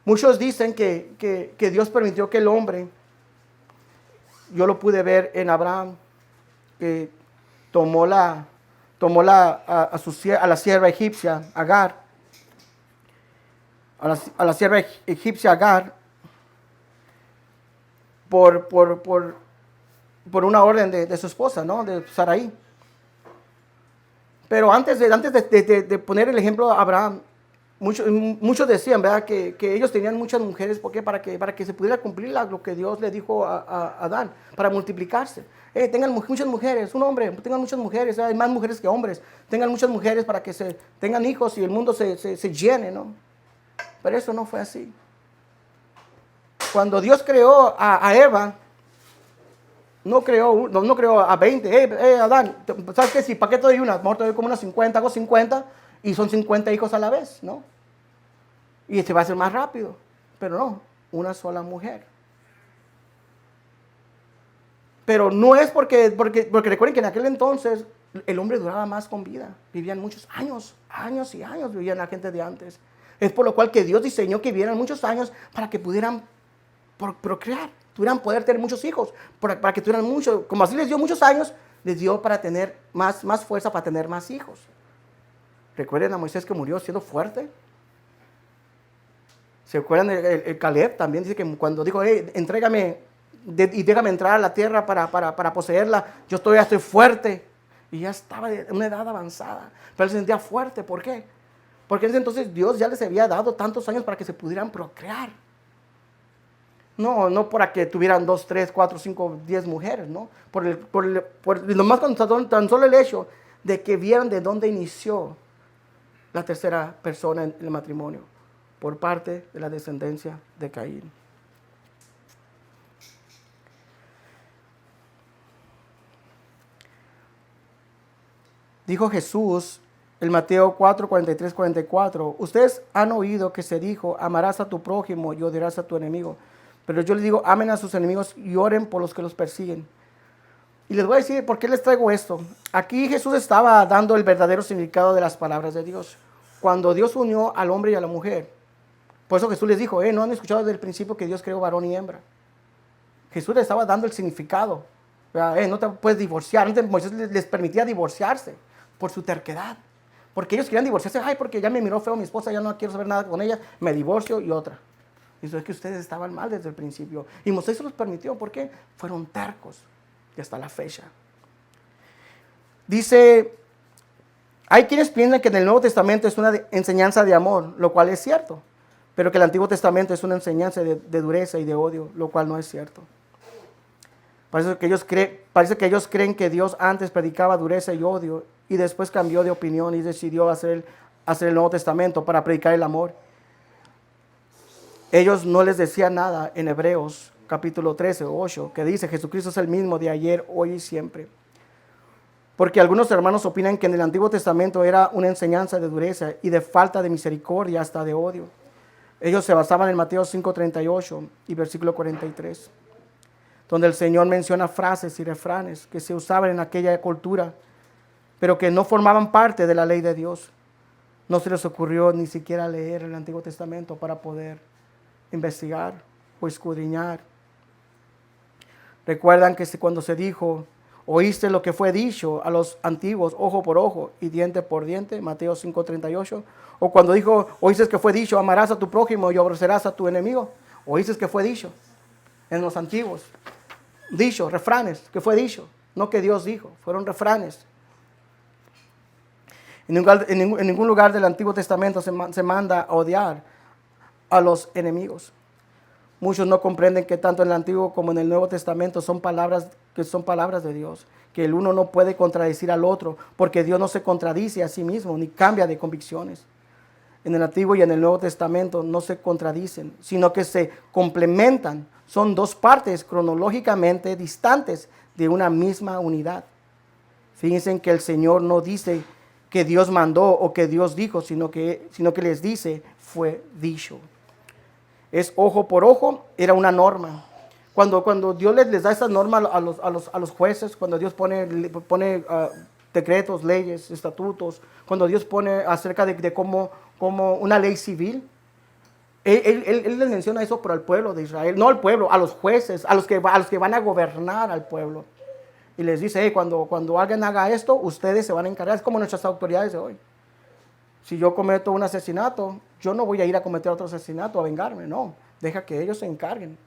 Muchos dicen que Dios permitió que el hombre, yo lo pude ver en Abraham, que tomó a la sierva egipcia, Agar, a la sierva egipcia Agar, por una orden de su esposa, ¿no? De Sarai. Pero antes de poner el ejemplo de Abraham, Muchos decían, ¿verdad? Que ellos tenían muchas mujeres. ¿Por qué? Para que se pudiera cumplir lo que Dios le dijo a Adán, para multiplicarse. Tengan muchas mujeres, un hombre, tengan muchas mujeres, hay más mujeres que hombres. Tengan muchas mujeres para que tengan hijos y el mundo se llene, ¿no? Pero eso no fue así. Cuando Dios creó a Eva, no creó a 20. Adán, ¿sabes qué? Si, ¿para qué te doy una? Mejor te doy como unas 50, hago 50 y son 50 hijos a la vez, ¿no? Y se va a hacer más rápido. Pero no, una sola mujer. Pero no es porque recuerden que en aquel entonces el hombre duraba más con vida. Vivían muchos años, años y años vivían la gente de antes. Es por lo cual que Dios diseñó que vivieran muchos años para que pudieran procrear, pudieran poder tener muchos hijos, para que tuvieran muchos. Como así les dio muchos años, les dio para tener más fuerza, para tener más hijos. Recuerden a Moisés que murió siendo fuerte. ¿Se acuerdan? El Caleb también dice que cuando dijo, entrégame y déjame entrar a la tierra para poseerla, ya estoy fuerte. Y ya estaba en una edad avanzada, pero él se sentía fuerte. ¿Por qué? Porque en ese entonces Dios ya les había dado tantos años para que se pudieran procrear. No para que tuvieran 2, 3, 4, 5, 10 mujeres, ¿no? Nomás con tan solo el hecho de que vieran de dónde inició la tercera persona en el matrimonio, por parte de la descendencia de Caín. Dijo Jesús en Mateo 4, 43, 44, ustedes han oído que se dijo, amarás a tu prójimo y odiarás a tu enemigo. Pero yo les digo, amen a sus enemigos y oren por los que los persiguen. Y les voy a decir por qué les traigo esto. Aquí Jesús estaba dando el verdadero significado de las palabras de Dios. Cuando Dios unió al hombre y a la mujer. Por eso Jesús les dijo, no han escuchado desde el principio que Dios creó varón y hembra. Jesús les estaba dando el significado. No te puedes divorciar. Antes Moisés les permitía divorciarse por su terquedad. Porque ellos querían divorciarse. Porque ya me miró feo mi esposa, ya no quiero saber nada con ella, me divorcio y otra. Y eso es que ustedes estaban mal desde el principio. Y Moisés se los permitió. ¿Por qué? Fueron tercos. Y hasta la fecha. Dice, hay quienes piensan que en el Nuevo Testamento es una enseñanza de amor, lo cual es cierto. Pero que el Antiguo Testamento es una enseñanza de dureza y de odio, lo cual no es cierto. Parece que ellos creen que Dios antes predicaba dureza y odio y después cambió de opinión y decidió hacer el Nuevo Testamento para predicar el amor. Ellos no les decían nada en Hebreos capítulo 13 o 8, que dice, Jesucristo es el mismo de ayer, hoy y siempre. Porque algunos hermanos opinan que en el Antiguo Testamento era una enseñanza de dureza y de falta de misericordia, hasta de odio. Ellos se basaban en Mateo 5:38 y versículo 43, donde el Señor menciona frases y refranes que se usaban en aquella cultura, pero que no formaban parte de la ley de Dios. No se les ocurrió ni siquiera leer el Antiguo Testamento para poder investigar o escudriñar. Recuerdan que cuando se dijo, oíste lo que fue dicho a los antiguos, ojo por ojo y diente por diente, Mateo 5:38, o cuando dijo, oíste que fue dicho, amarás a tu prójimo y aborrecerás a tu enemigo, oíste que fue dicho en los antiguos, dicho, refranes, que fue dicho, no que Dios dijo, fueron refranes. En ningún lugar del Antiguo Testamento se manda a odiar a los enemigos. Muchos no comprenden que tanto en el Antiguo como en el Nuevo Testamento son palabras de Dios, que el uno no puede contradecir al otro, porque Dios no se contradice a sí mismo ni cambia de convicciones. En el Antiguo y en el Nuevo Testamento no se contradicen, sino que se complementan. Son dos partes cronológicamente distantes de una misma unidad. Fíjense que el Señor no dice que Dios mandó o que Dios dijo, sino que les dice fue dicho. Es ojo por ojo, era una norma. Cuando Dios les da esas normas a los jueces, cuando Dios pone decretos, leyes, estatutos, cuando Dios pone acerca de cómo una ley civil, Él les menciona eso para el pueblo de Israel, no al pueblo, a los jueces, a los que van a gobernar al pueblo. Y les dice, cuando alguien haga esto, ustedes se van a encargar, es como nuestras autoridades de hoy. Si yo cometo un asesinato, yo no voy a ir a cometer otro asesinato a vengarme, no. Deja que ellos se encarguen.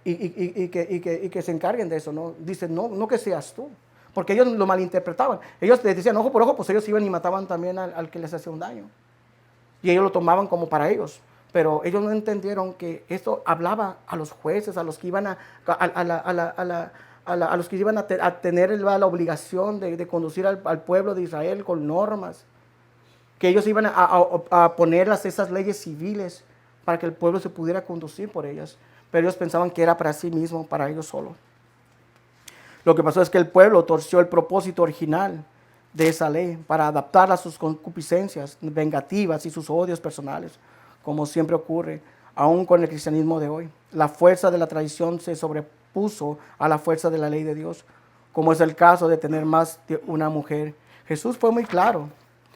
Y que se encarguen de eso, ¿no? Dicen, no que seas tú. Porque ellos lo malinterpretaban. Ellos les decían ojo por ojo, pues ellos iban y mataban también al que les hacía un daño. y ellos lo tomaban como para ellos. Pero ellos no entendieron que esto hablaba a los jueces, a los que iban a los que iban a tener la obligación de conducir al pueblo de Israel con normas, que ellos iban a poner esas leyes civiles para que el pueblo se pudiera conducir por ellas. Pero ellos pensaban que era para sí mismo, para ellos solo. Lo que pasó es que el pueblo torció el propósito original de esa ley para adaptarla a sus concupiscencias vengativas y sus odios personales, como siempre ocurre, aún con el cristianismo de hoy. La fuerza de la tradición se sobrepuso a la fuerza de la ley de Dios, como es el caso de tener más de una mujer. Jesús fue muy claro.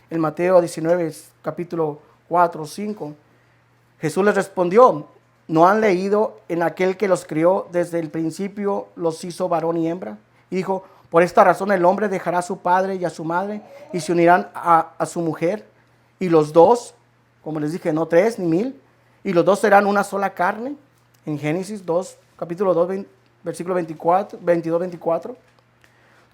En Mateo 19, capítulo 4, 5, Jesús les respondió: ¿no han leído en aquel que los crió desde el principio los hizo varón y hembra? Y dijo: por esta razón el hombre dejará a su padre y a su madre y se unirán a su mujer, y los dos, como les dije, no 3 ni 1000, y los dos serán una sola carne. En Génesis 2, capítulo 2, versículo 22, 24.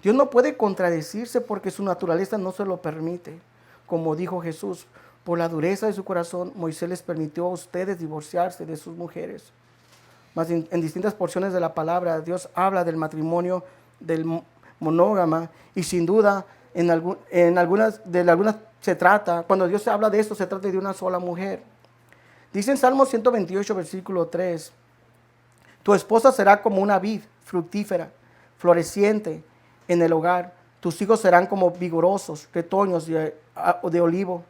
Dios no puede contradecirse porque su naturaleza no se lo permite. Como dijo Jesús, por la dureza de su corazón, Moisés les permitió a ustedes divorciarse de sus mujeres. Mas en distintas porciones de la palabra, Dios habla del matrimonio del monógama, y sin duda en algunas se trata, cuando Dios habla de esto, se trata de una sola mujer. Dice en Salmo 128, versículo 3, tu esposa será como una vid fructífera, floreciente en el hogar. Tus hijos serán como vigorosos retoños de olivo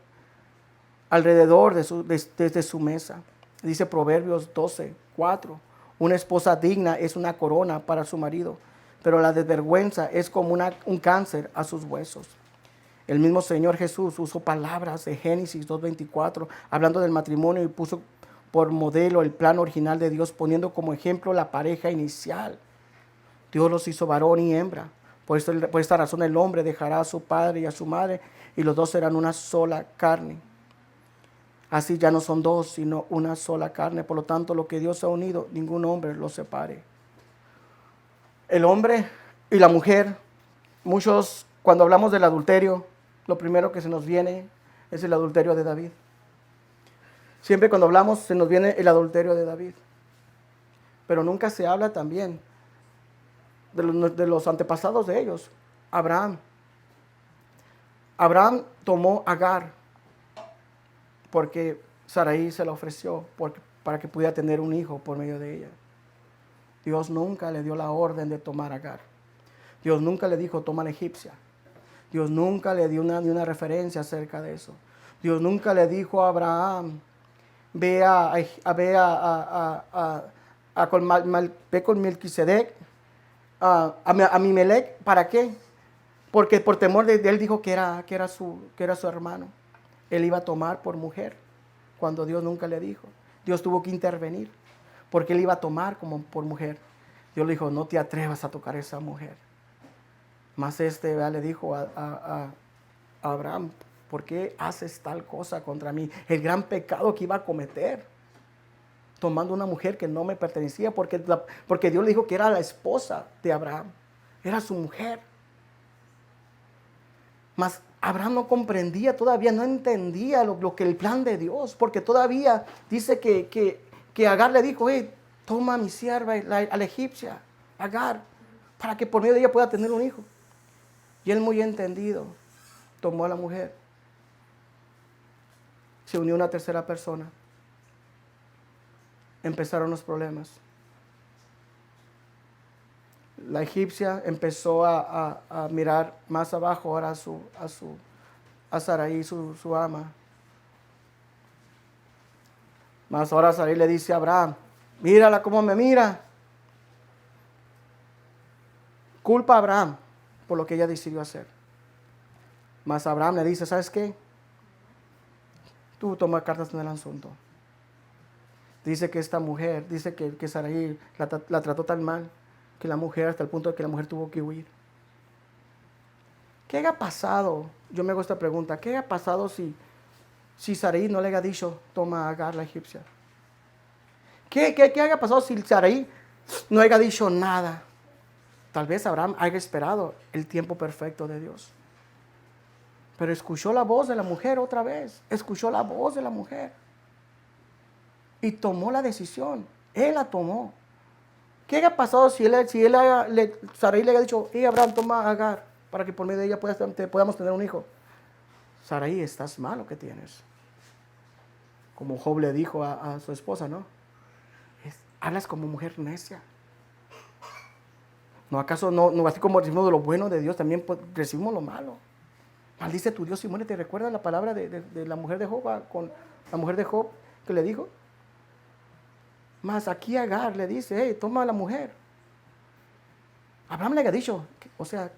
alrededor de su mesa. Dice Proverbios 12, 4. Una esposa digna es una corona para su marido, pero la desvergüenza es como un cáncer a sus huesos. El mismo Señor Jesús usó palabras de Génesis 2:24, hablando del matrimonio, y puso por modelo el plan original de Dios, poniendo como ejemplo la pareja inicial. Dios los hizo varón y hembra. Por esta razón el hombre dejará a su padre y a su madre, y los dos serán una sola carne. Así ya no son dos, sino una sola carne. Por lo tanto, lo que Dios ha unido, ningún hombre lo separe. El hombre y la mujer, muchos, cuando hablamos del adulterio, lo primero que se nos viene es el adulterio de David. Siempre cuando hablamos se nos viene el adulterio de David. Pero nunca se habla también de los antepasados de ellos. Abraham. Abraham tomó a Agar porque Sarai se la ofreció para que pudiera tener un hijo por medio de ella. Dios nunca le dio la orden de tomar a Agar. Dios nunca le dijo, toma a la egipcia. Dios nunca le dio ni una referencia acerca de eso. Dios nunca le dijo a Abraham, ve con Melquisedec, a Abimelech. ¿Para qué? Porque por temor de él dijo que era su hermano. Él iba a tomar por mujer, cuando Dios nunca le dijo. Dios tuvo que intervenir, porque él iba a tomar como por mujer. Dios le dijo, no te atrevas a tocar a esa mujer. Mas le dijo a Abraham, ¿por qué haces tal cosa contra mí? El gran pecado que iba a cometer, tomando una mujer que no me pertenecía, porque Dios le dijo que era la esposa de Abraham, era su mujer. Mas Abraham no comprendía todavía, no entendía lo que el plan de Dios, porque todavía dice que Agar le dijo, toma a mi sierva, a la egipcia, Agar, para que por medio de ella pueda tener un hijo. Y él, muy entendido, tomó a la mujer. Se unió una tercera persona. Empezaron los problemas. La egipcia empezó a mirar más abajo ahora a Sarai, su ama. Mas ahora Sarai le dice a Abraham, mírala cómo me mira. Culpa a Abraham por lo que ella decidió hacer. Mas Abraham le dice, ¿sabes qué? Tú toma cartas en el asunto. Dice que esta mujer, dice que Sarai la trató tan mal, que la mujer, hasta el punto de que la mujer tuvo que huir. ¿Qué haya pasado? Yo me hago esta pregunta. ¿Qué haya pasado si Sarai no le haya dicho, toma a Agar la egipcia? ¿Qué haya pasado si Sarai no haya dicho nada? Tal vez Abraham haya esperado el tiempo perfecto de Dios. Pero escuchó la voz de la mujer otra vez. Escuchó la voz de la mujer. Y tomó la decisión. Él la tomó. ¿Qué haya pasado si Sarai le haya dicho, Abraham, toma a Agar para que por medio de ella podamos tener un hijo? Sarai, estás mal lo que tienes. Como Job le dijo a su esposa, ¿no? Hablas como mujer necia. ¿No acaso no así como recibimos de lo bueno de Dios, también recibimos lo malo? Maldice tu Dios y muérete. ¿Recuerdas la palabra de la mujer de Job con la mujer de Job que le dijo? Más aquí Agar le dice, toma a la mujer. Abraham le había dicho, o sea,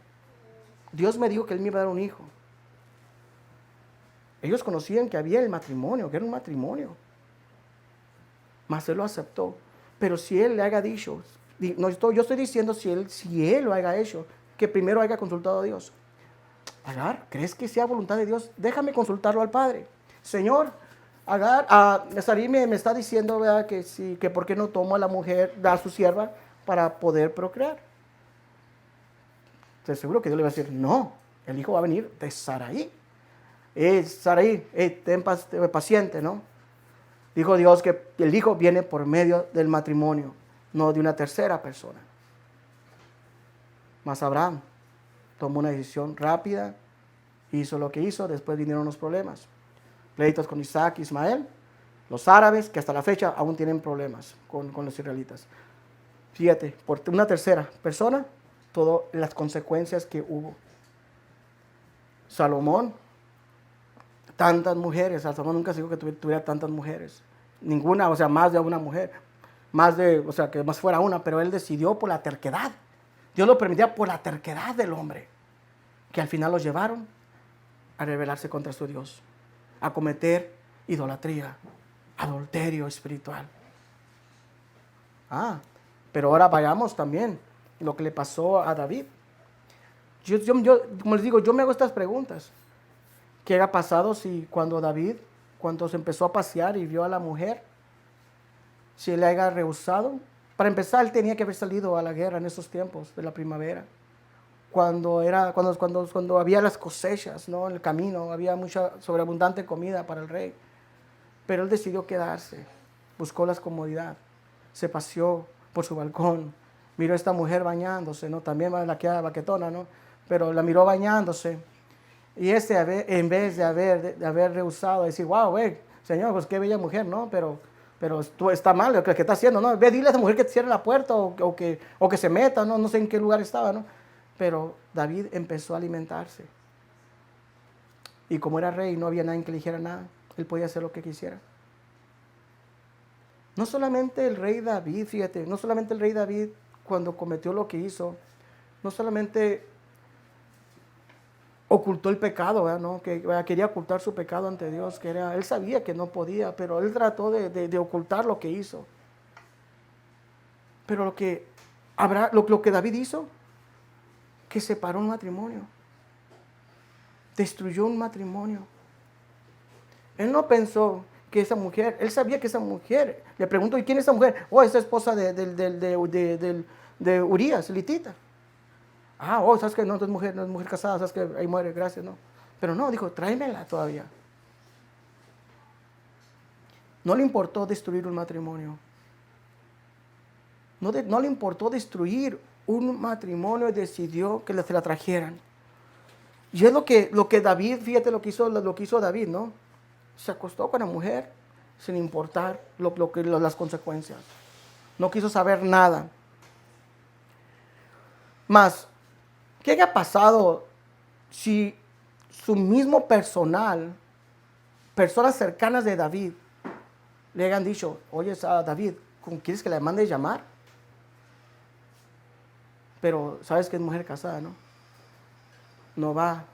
Dios me dijo que él me iba a dar un hijo. Ellos conocían que había el matrimonio, que era un matrimonio. Mas él lo aceptó. Pero si él le haya dicho, yo estoy diciendo si él lo haya hecho, que primero haya consultado a Dios. Agar, ¿crees que sea voluntad de Dios? Déjame consultarlo al Padre. Señor, Agar, Sarai me está diciendo, ¿verdad? Que por qué no tomo a la mujer, a su sierva, para poder procrear. Estoy seguro que Dios le va a decir, no, el hijo va a venir de Sarai. Sarai, ten paciente, ¿no? Dijo Dios que el hijo viene por medio del matrimonio, no de una tercera persona. Mas Abraham tomó una decisión rápida, hizo lo que hizo, después vinieron los problemas. Pleitos con Isaac y Ismael, los árabes, que hasta la fecha aún tienen problemas con los israelitas. Fíjate, por una tercera persona, todas las consecuencias que hubo. Salomón, tantas mujeres, Salomón nunca se dijo que tuviera tantas mujeres. Ninguna, o sea, más de una mujer. O sea, que más fuera una, pero él decidió por la terquedad. Dios lo permitía por la terquedad del hombre, que al final los llevaron a rebelarse contra su Dios, a cometer idolatría, adulterio espiritual. Pero ahora vayamos también lo que le pasó a David. Yo, como les digo, yo me hago estas preguntas. ¿Qué ha pasado si cuando se empezó a pasear y vio a la mujer, si él le haya rehusado? Para empezar, él tenía que haber salido a la guerra en esos tiempos de la primavera, cuando había las cosechas, ¿no? En el camino había mucha sobreabundante comida para el rey. Pero él decidió quedarse, buscó la comodidad, se paseó por su balcón, miró a esta mujer bañándose, ¿no? También la que era baquetona, ¿no? Pero la miró bañándose. Y en vez de haber rehusado, decir, wow, Señor, pues qué bella mujer, ¿no? Pero tú está mal lo que está haciendo, ¿no? Ve, dile a esa mujer que cierre la puerta o que se meta, ¿no? No sé en qué lugar estaba, ¿no? Pero David empezó a alimentarse. Y como era rey, no había nadie que le dijera nada. Él podía hacer lo que quisiera. No solamente el rey David, fíjate, no solamente el rey David cuando cometió lo que hizo, no solamente ocultó el pecado, ¿verdad? ¿No? Que quería ocultar su pecado ante Dios, él sabía que no podía, pero él trató de ocultar lo que hizo. Pero lo que David hizo, que separó un matrimonio, destruyó un matrimonio. Él no pensó que esa mujer, él sabía que esa mujer, le preguntó, ¿y quién es esa mujer? Es esposa de Urías, elitita. ¿Sabes que no es mujer casada? ¿Sabes que ahí muere? Gracias, ¿no? Pero no, dijo, tráemela todavía. No le importó destruir un matrimonio. No le importó destruir un matrimonio y decidió que se la trajeran. Y es lo que David, fíjate lo que hizo David, ¿no? Se acostó con la mujer sin importar las consecuencias. No quiso saber nada. Más, ¿qué haya pasado si su mismo personal, personas cercanas de David, le hayan dicho, oye, David, ¿quieres que la mande llamar? Pero sabes que es mujer casada, ¿no? No va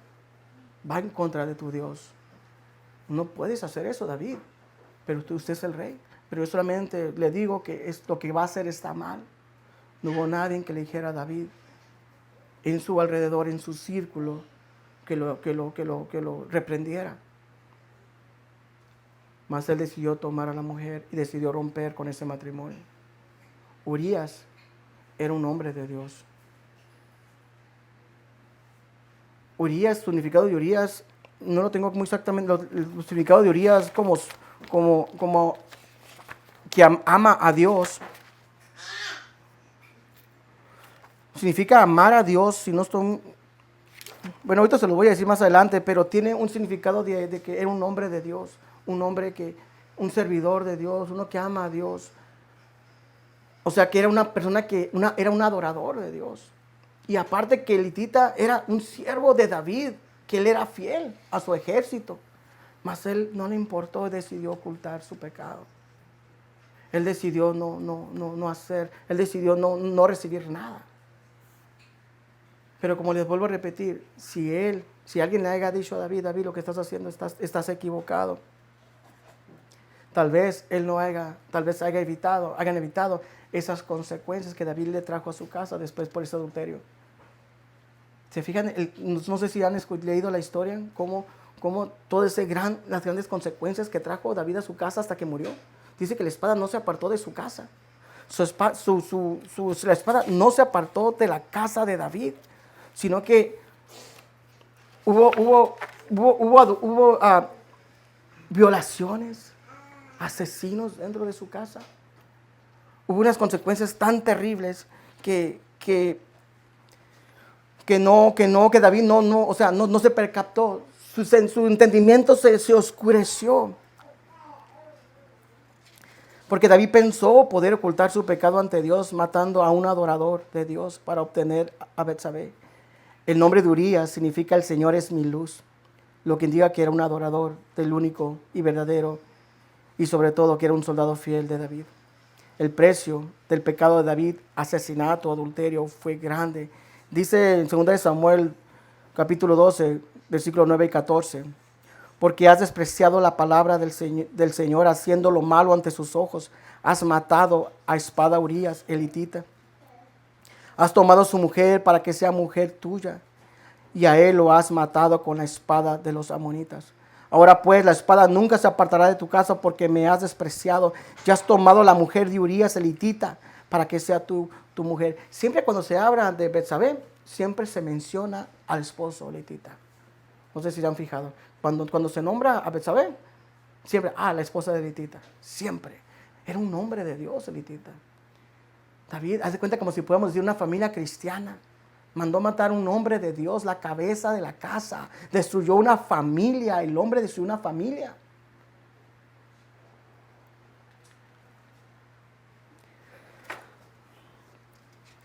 en contra de tu Dios. No puedes hacer eso, David, pero usted es el rey. Pero yo solamente le digo que lo que va a hacer está mal. No hubo nadie que le dijera a David en su alrededor, en su círculo, que lo reprendiera. Mas él decidió tomar a la mujer y decidió romper con ese matrimonio. Urías era un hombre de Dios. Urías, su significado de Urías no lo tengo muy exactamente, el significado de Urías como que ama a Dios. Significa amar a Dios, si no estoy... Bueno, ahorita se lo voy a decir más adelante, pero tiene un significado de que era un hombre de Dios, un servidor de Dios, uno que ama a Dios. O sea, que era una persona era un adorador de Dios. Y aparte que Elitita era un siervo de David, que él era fiel a su ejército. Mas él no le importó y decidió ocultar su pecado. Él decidió él decidió no recibir nada. Pero como les vuelvo a repetir, si alguien le haya dicho a David, David, lo que estás haciendo, estás equivocado. Tal vez hayan evitado esas consecuencias que David le trajo a su casa después por ese adulterio. ¿Se fijan? No sé si han leído la historia, cómo todas las grandes consecuencias que trajo David a su casa hasta que murió. Dice que la espada no se apartó de su casa. La espada no se apartó de la casa de David, sino que hubo violaciones, asesinos dentro de su casa. Hubo unas consecuencias tan terribles que David no se percató. Su entendimiento se oscureció. Porque David pensó poder ocultar su pecado ante Dios matando a un adorador de Dios para obtener a Betsabé. El nombre de Urías significa el Señor es mi luz, lo que indica que era un adorador del único y verdadero, y sobre todo que era un soldado fiel de David. El precio del pecado de David, asesinato, adulterio, fue grande. Dice en 2 Samuel, capítulo 12, versículos 9 y 14. Porque has despreciado la palabra del Señor, haciendo lo malo ante sus ojos. Has matado a espada a Urías, elitita. Has tomado a su mujer para que sea mujer tuya, y a él lo has matado con la espada de los amonitas. Ahora pues la espada nunca se apartará de tu casa porque me has despreciado. Ya has tomado la mujer de Urías, elitita, para que sea tu mujer. Siempre cuando se habla de Betsabé, siempre se menciona al esposo, elitita. No sé si se han fijado. Cuando se nombra a Betsabé, siempre, la esposa de Elitita. Siempre. Era un hombre de Dios, Elitita. David, haz de cuenta como si pudiéramos decir una familia cristiana. Mandó matar a un hombre de Dios, la cabeza de la casa. Destruyó una familia, el hombre destruyó una familia.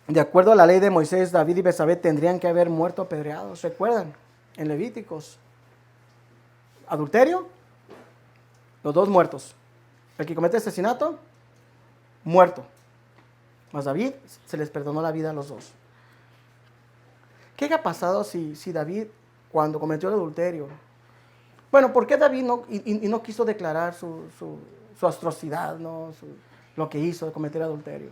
De acuerdo a la ley de Moisés, David y Betsabé tendrían que haber muerto apedreados. ¿Recuerdan? En Levíticos. Adulterio, los dos muertos. El que comete asesinato, muerto. Mas David se les perdonó la vida a los dos. ¿Qué ha pasado si David, cuando cometió el adulterio? Bueno, ¿por qué David no quiso declarar su atrocidad, lo que hizo de cometer adulterio?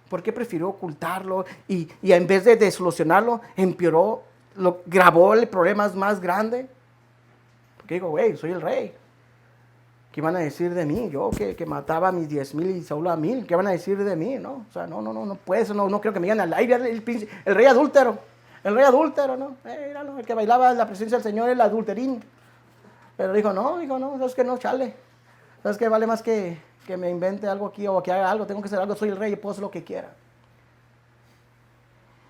¿Por qué prefirió ocultarlo y en vez de solucionarlo, empeoró, gravó el problema más grande? Porque digo, soy el rey. ¿Qué van a decir de mí? Yo que mataba a mis 10,000 y Saúl a 1,000. ¿Qué van a decir de mí? No, o sea, no puede ser. No creo que me digan al aire el rey adúltero. El rey adúltero, ¿no? Míralo, el que bailaba en la presencia del Señor, el adulterín. Pero dijo, no, sabes que no, chale. Sabes que vale más que me invente algo aquí o que haga algo. Tengo que hacer algo, soy el rey y puedo hacer lo que quiera.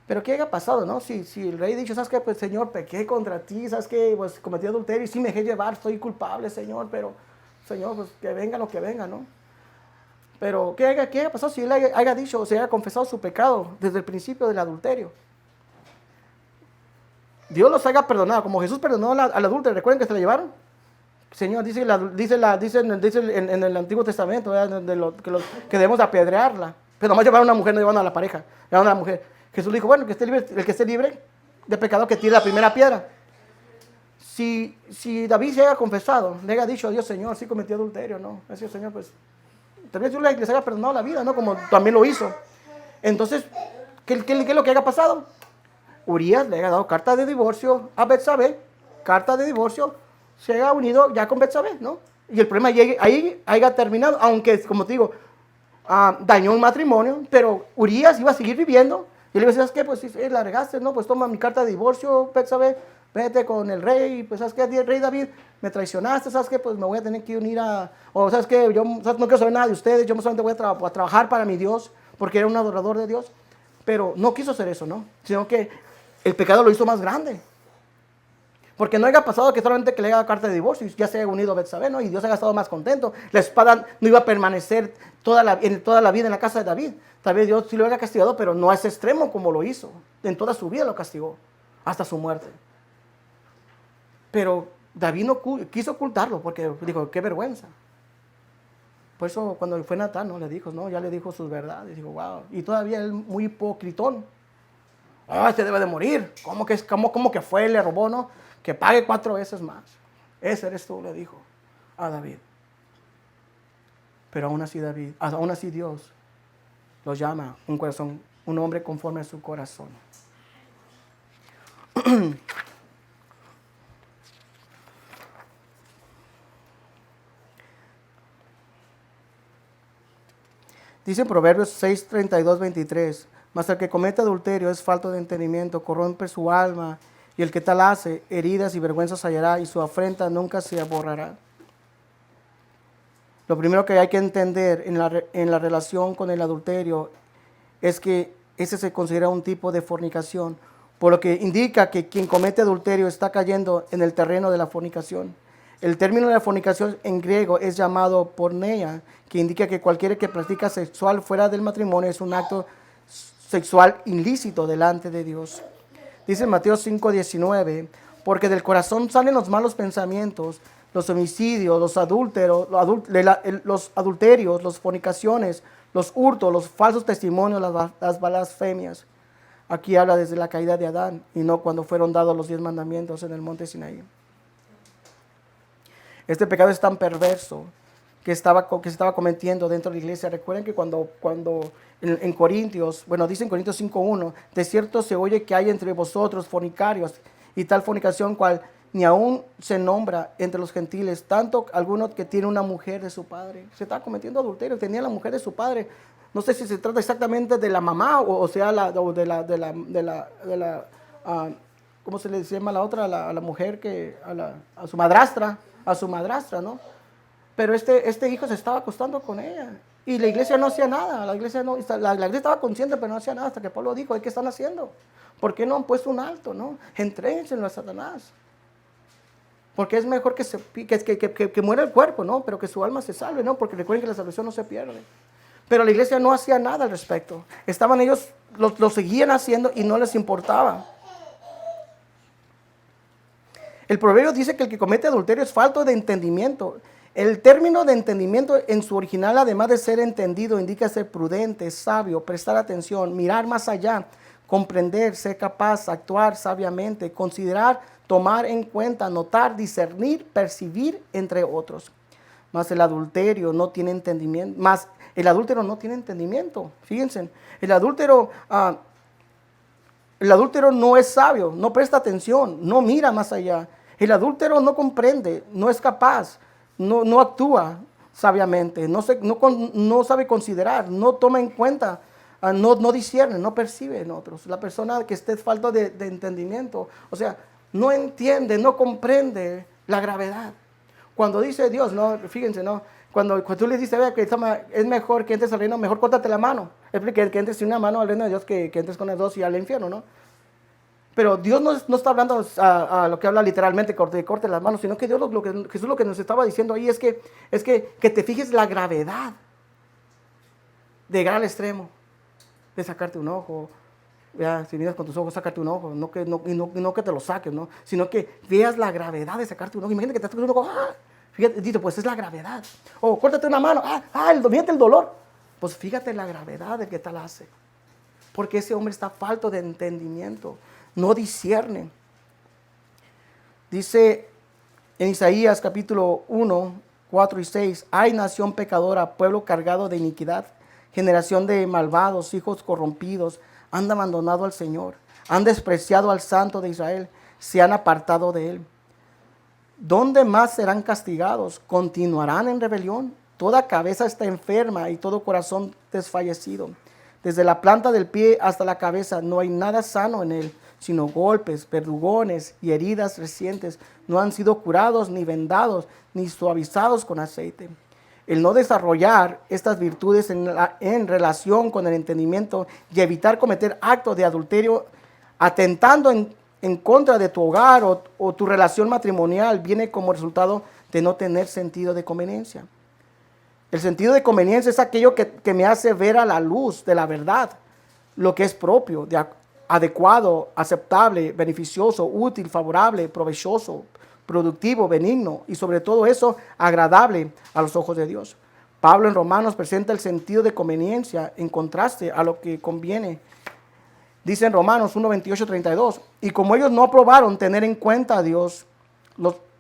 Pero ¿qué haya pasado, no? Si el rey dicho, ¿sabes qué? Pues, Señor, pequé contra ti, ¿sabes qué? Pues cometí adulterio y sí me dejé llevar, estoy culpable, Señor, pero, Señor, pues que venga lo que venga, ¿no? Pero ¿qué haya pasado si él haya dicho o se haya confesado su pecado desde el principio del adulterio? Dios los haya perdonado, como Jesús perdonó al adúltero. ¿Recuerden que se la llevaron? Señor, dice en el Antiguo Testamento, que debemos apedrearla. Pero nomás llevaron a una mujer, no llevaron a la pareja, llevaron a la mujer. Jesús dijo, bueno, el que esté libre de pecado que tire la primera piedra. Si David se haya confesado, le haya dicho a Dios, Señor, sí cometí adulterio, ¿no? Así, Señor, pues, tal vez Dios les haya perdonado la vida, ¿no? Como también lo hizo. Entonces, ¿qué es lo que haya pasado? Urías le haya dado carta de divorcio a Betsabé, carta de divorcio, se haya unido ya con Betsabé, ¿no? Y el problema ahí haya terminado, aunque, como te digo, dañó un matrimonio, pero Urías iba a seguir viviendo. Y le iba a decir, ¿sabes qué? Pues si la regaste, ¿no? Pues toma mi carta de divorcio, Betsabé, vete con el rey, pues ¿sabes qué? Rey David, me traicionaste, ¿sabes qué? Pues me voy a tener que unir o ¿sabes qué? Yo no quiero saber nada de ustedes, yo solamente voy a trabajar para mi Dios, porque era un adorador de Dios. Pero no quiso hacer eso, ¿no? Sino que el pecado lo hizo más grande. Porque no haya pasado que solamente que le haga carta de divorcio y ya se haya unido a Betsabé, ¿no? Y Dios haya estado más contento. La espada no iba a permanecer toda la vida en la casa de David. Tal vez Dios sí lo haya castigado, pero no a ese extremo como lo hizo. En toda su vida lo castigó, hasta su muerte. Pero David no quiso ocultarlo porque dijo, qué vergüenza. Por eso cuando fue Natán, ¿no? Le dijo, ¿no? Ya le dijo sus verdades. Dijo, wow. Y todavía él muy hipocritón. Este debe de morir. ¿Cómo que fue? Le robó, ¿no? Que pague 4 veces más. Ese eres tú, le dijo a David. Pero aún así Dios lo llama un hombre conforme a su corazón. Dice en Proverbios 6, 32, 23, mas el que comete adulterio es falto de entendimiento, corrompe su alma, y el que tal hace, heridas y vergüenzas hallará, y su afrenta nunca se borrará. Lo primero que hay que entender en la relación con el adulterio es que ese se considera un tipo de fornicación, por lo que indica que quien comete adulterio está cayendo en el terreno de la fornicación. El término de la fornicación en griego es llamado porneia, que indica que cualquiera que practica sexual fuera del matrimonio es un acto sexual ilícito delante de Dios. Dice en Mateo 5:19, porque del corazón salen los malos pensamientos, los homicidios, los adulterios, las fornicaciones, los hurtos, los falsos testimonios, las blasfemias. Aquí habla desde la caída de Adán y no cuando fueron dados los 10 mandamientos en el monte Sinaí. Este pecado es tan perverso que se estaba cometiendo dentro de la iglesia. Recuerden que cuando en Corintios, dice en Corintios 5:1, de cierto se oye que hay entre vosotros fornicarios y tal fornicación cual ni aún se nombra entre los gentiles, tanto alguno que tiene una mujer de su padre. Se estaba cometiendo adulterio, tenía la mujer de su padre. No sé si se trata exactamente de la mamá o sea ¿cómo se le llama a la otra? A la mujer a su madrastra, ¿no? Pero este hijo se estaba acostando con ella y la iglesia no hacía nada. La iglesia estaba consciente, pero no hacía nada hasta que Pablo dijo, ¿qué están haciendo? ¿Por qué no han puesto un alto, no? Entréguenselo a Satanás. Porque es mejor que muera el cuerpo, ¿no? Pero que su alma se salve, ¿no? Porque recuerden que la salvación no se pierde. Pero la iglesia no hacía nada al respecto. Estaban ellos, lo seguían haciendo y no les importaba. El proverbio dice que el que comete adulterio es falto de entendimiento. El término de entendimiento en su original, además de ser entendido, indica ser prudente, sabio, prestar atención, mirar más allá, comprender, ser capaz, actuar sabiamente, considerar, tomar en cuenta, notar, discernir, percibir, entre otros. Mas el adulterio no tiene entendimiento. Fíjense, el adúltero no es sabio, no presta atención, no mira más allá. El adúltero no comprende, no es capaz, no actúa sabiamente, no sabe considerar, no toma en cuenta, no discierne, no percibe en otros. La persona que esté falta de entendimiento, o sea, no entiende, no comprende la gravedad. Cuando dice Dios, no, fíjense, no, cuando tú le dices que es mejor que entres al reino, mejor córtate la mano. Es que entres sin una mano al reino de Dios que entres con las dos y al infierno, ¿no? Pero Dios no está hablando a lo que habla literalmente, corte las manos, sino que Dios Jesús lo que nos estaba diciendo ahí es que te fijes la gravedad de llegar al extremo, de sacarte un ojo. Ya, si miras con tus ojos, sacarte un ojo, no que te lo saques, ¿no? Sino que veas la gravedad de sacarte un ojo. Imagínate que te sacas un ojo, fíjate, dice, pues es la gravedad. O córtate una mano, fíjate el dolor. Pues fíjate la gravedad de que tal hace. Porque ese hombre está falto de entendimiento, no discierne. Dice en Isaías capítulo 1, 4 y 6, ay nación pecadora, pueblo cargado de iniquidad, generación de malvados, hijos corrompidos, han abandonado al Señor, han despreciado al Santo de Israel, se han apartado de Él. ¿Dónde más serán castigados? ¿Continuarán en rebelión? Toda cabeza está enferma y todo corazón desfallecido. Desde la planta del pie hasta la cabeza no hay nada sano en él, sino golpes, verdugones y heridas recientes. No han sido curados, ni vendados, ni suavizados con aceite. El no desarrollar estas virtudes en relación con el entendimiento y evitar cometer actos de adulterio atentando en contra de tu hogar o tu relación matrimonial viene como resultado de no tener sentido de conveniencia. El sentido de conveniencia es aquello que me hace ver a la luz de la verdad lo que es propio, adecuado, aceptable, beneficioso, útil, favorable, provechoso, productivo, benigno y sobre todo eso agradable a los ojos de Dios. Pablo en Romanos presenta el sentido de conveniencia en contraste a lo que conviene. Dice en Romanos 1, 28, 32, y como ellos no aprobaron tener en cuenta a Dios,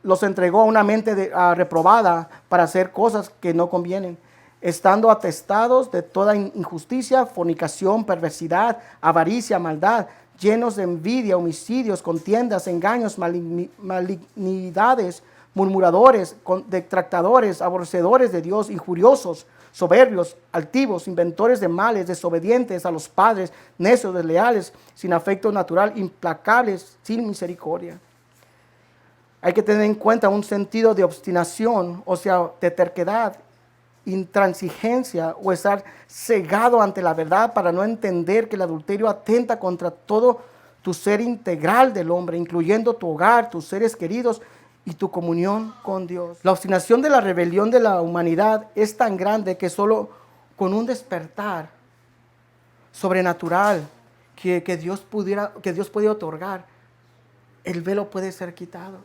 los entregó a una mente reprobada para hacer cosas que no convienen, estando atestados de toda injusticia, fornicación, perversidad, avaricia, maldad, llenos de envidia, homicidios, contiendas, engaños, malignidades, murmuradores, detractadores, aborrecedores de Dios, injuriosos, soberbios, altivos, inventores de males, desobedientes a los padres, necios, desleales, sin afecto natural, implacables, sin misericordia. Hay que tener en cuenta un sentido de obstinación, o sea, de terquedad, intransigencia o estar cegado ante la verdad para no entender que el adulterio atenta contra todo tu ser integral del hombre, incluyendo tu hogar, tus seres queridos y tu comunión con Dios. La obstinación de la rebelión de la humanidad es tan grande que solo con un despertar sobrenatural que Dios puede otorgar, el velo puede ser quitado.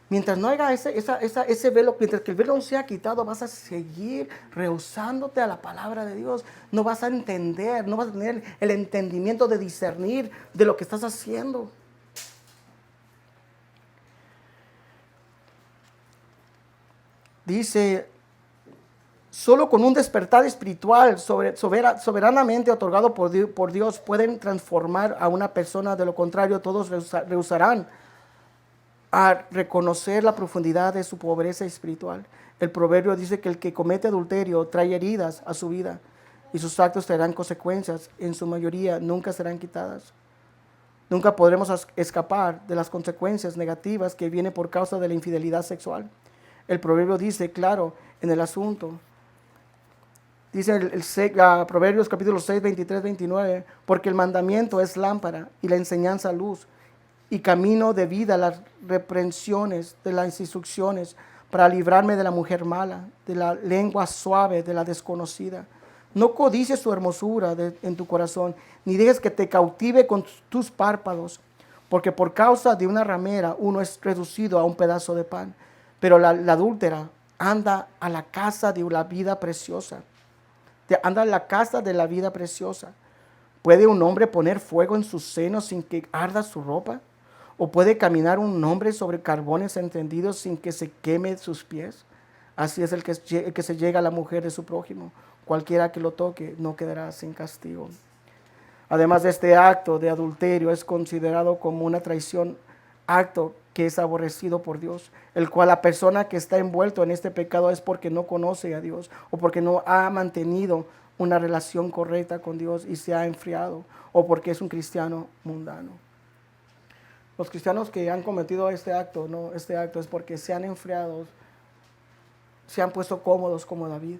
Mientras no haya ese velo, mientras que el velo no sea quitado, vas a seguir rehusándote a la palabra de Dios. No vas a entender, no vas a tener el entendimiento de discernir de lo que estás haciendo. Dice, solo con un despertar espiritual soberanamente otorgado por Dios pueden transformar a una persona. De lo contrario, todos rehusarán a reconocer la profundidad de su pobreza espiritual. El proverbio dice que el que comete adulterio trae heridas a su vida y sus actos traerán consecuencias. En su mayoría nunca serán quitadas. Nunca podremos escapar de las consecuencias negativas que vienen por causa de la infidelidad sexual. El proverbio dice claro en el asunto. Dice Proverbios capítulo 6, 23, 29, porque el mandamiento es lámpara y la enseñanza luz, y camino de vida las reprensiones de las instrucciones, para librarme de la mujer mala, de la lengua suave, de la desconocida. No codicies su hermosura en tu corazón, ni dejes que te cautive con tus párpados, porque por causa de una ramera uno es reducido a un pedazo de pan, pero la adúltera anda a la casa de la vida preciosa. Anda a la casa de la vida preciosa. ¿Puede un hombre poner fuego en sus senos sin que arda su ropa? ¿O puede caminar un hombre sobre carbones encendidos sin que se queme sus pies? Así es el que se llega a la mujer de su prójimo. Cualquiera que lo toque no quedará sin castigo. Además de este acto de adulterio es considerado como una traición, acto que es aborrecido por Dios, el cual la persona que está envuelto en este pecado es porque no conoce a Dios o porque no ha mantenido una relación correcta con Dios y se ha enfriado, o porque es un cristiano mundano. Los cristianos que han cometido este acto es porque se han enfriado, se han puesto cómodos como David.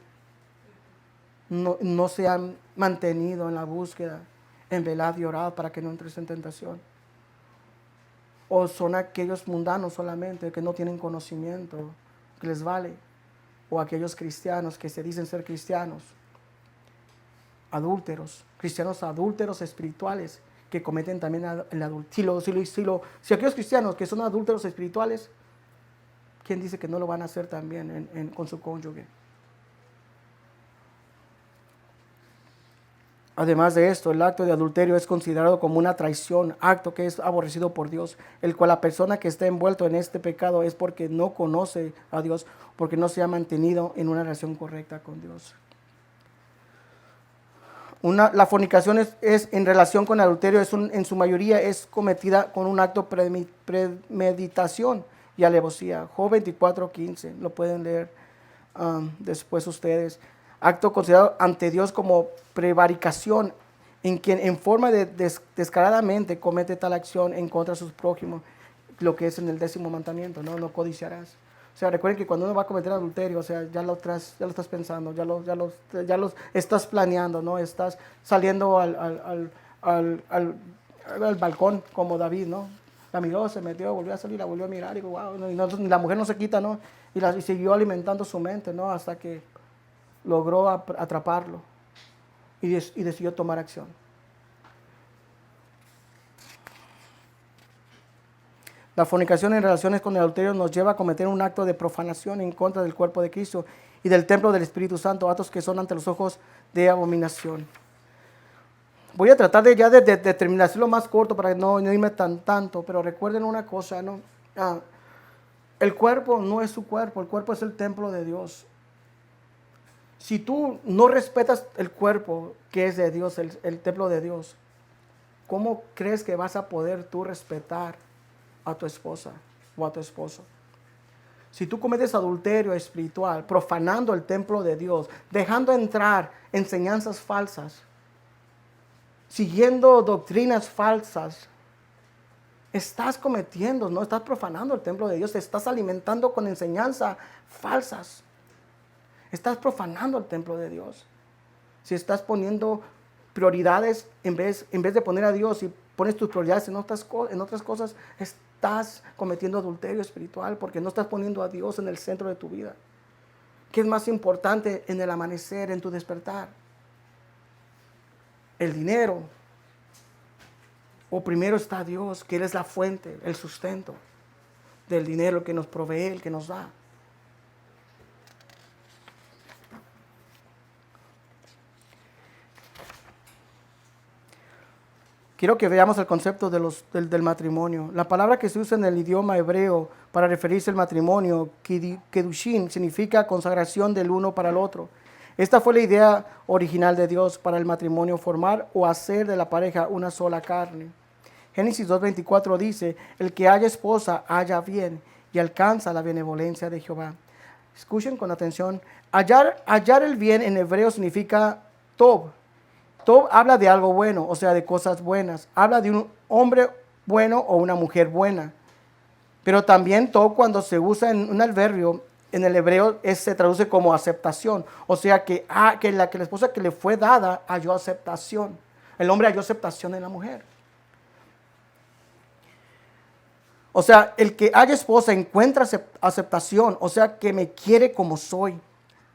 No se han mantenido en la búsqueda, en velad y orad para que no entres en tentación. O son aquellos mundanos solamente que no tienen conocimiento, que les vale. O aquellos cristianos que se dicen ser cristianos, adúlteros, cristianos adúlteros espirituales, que cometen también el adulterio. Si aquellos cristianos que son adúlteros espirituales, ¿quién dice que no lo van a hacer también con su cónyuge? Además de esto, el acto de adulterio es considerado como una traición, acto que es aborrecido por Dios, el cual la persona que está envuelto en este pecado es porque no conoce a Dios, porque no se ha mantenido en una relación correcta con Dios. La fornicación es en relación con el adulterio, en su mayoría es cometida con un acto premeditación y alevosía. Job 24:15, lo pueden leer después ustedes. Acto considerado ante Dios como prevaricación, en quien en forma de descaradamente comete tal acción en contra de sus prójimos, lo que es en el 10º mandamiento, no codiciarás. O sea, recuerden que cuando uno va a cometer adulterio, o sea, ya lo estás pensando, ya lo estás planeando, ¿no? Estás saliendo al balcón como David, ¿no? La miró, se metió, volvió a salir, la volvió a mirar, y digo, wow, ¿no? Y la mujer no se quita, ¿no? Y siguió alimentando su mente, ¿no? Hasta que logró atraparlo y decidió tomar acción. La fornicación en relaciones con el adulterio nos lleva a cometer un acto de profanación en contra del cuerpo de Cristo y del templo del Espíritu Santo, actos que son ante los ojos de abominación. Voy a tratar de terminar, hacerlo más corto para no irme tanto, pero recuerden una cosa, ¿no? El cuerpo no es su cuerpo, el cuerpo es el templo de Dios. Si tú no respetas el cuerpo que es de Dios, el templo de Dios, ¿cómo crees que vas a poder tú respetar a tu esposa o a tu esposo? Si tú cometes adulterio espiritual, profanando el templo de Dios, dejando entrar enseñanzas falsas, siguiendo doctrinas falsas, estás cometiendo, no estás profanando el templo de Dios, te estás alimentando con enseñanzas falsas. Estás profanando el templo de Dios. Si estás poniendo prioridades en vez de poner a Dios y pones tus prioridades en otras cosas, estás cometiendo adulterio espiritual porque no estás poniendo a Dios en el centro de tu vida. ¿Qué es más importante en el amanecer, en tu despertar? ¿El dinero? ¿O primero está Dios, que Él es la fuente, el sustento del dinero, el que nos provee, el que nos da? Quiero que veamos el concepto del matrimonio. La palabra que se usa en el idioma hebreo para referirse al matrimonio, kedushin, significa consagración del uno para el otro. Esta fue la idea original de Dios para el matrimonio, formar o hacer de la pareja una sola carne. Génesis 2:24 dice, el que haya esposa halla bien y alcanza la benevolencia de Jehová. Escuchen con atención. Hallar el bien en hebreo significa tov. Tov habla de algo bueno, o sea, de cosas buenas. Habla de un hombre bueno o una mujer buena. Pero también tov, cuando se usa en un adverbio, en el hebreo se traduce como aceptación. O sea, que la esposa que le fue dada halló aceptación. El hombre halló aceptación en la mujer. O sea, el que haya esposa encuentra aceptación, o sea, que me quiere como soy.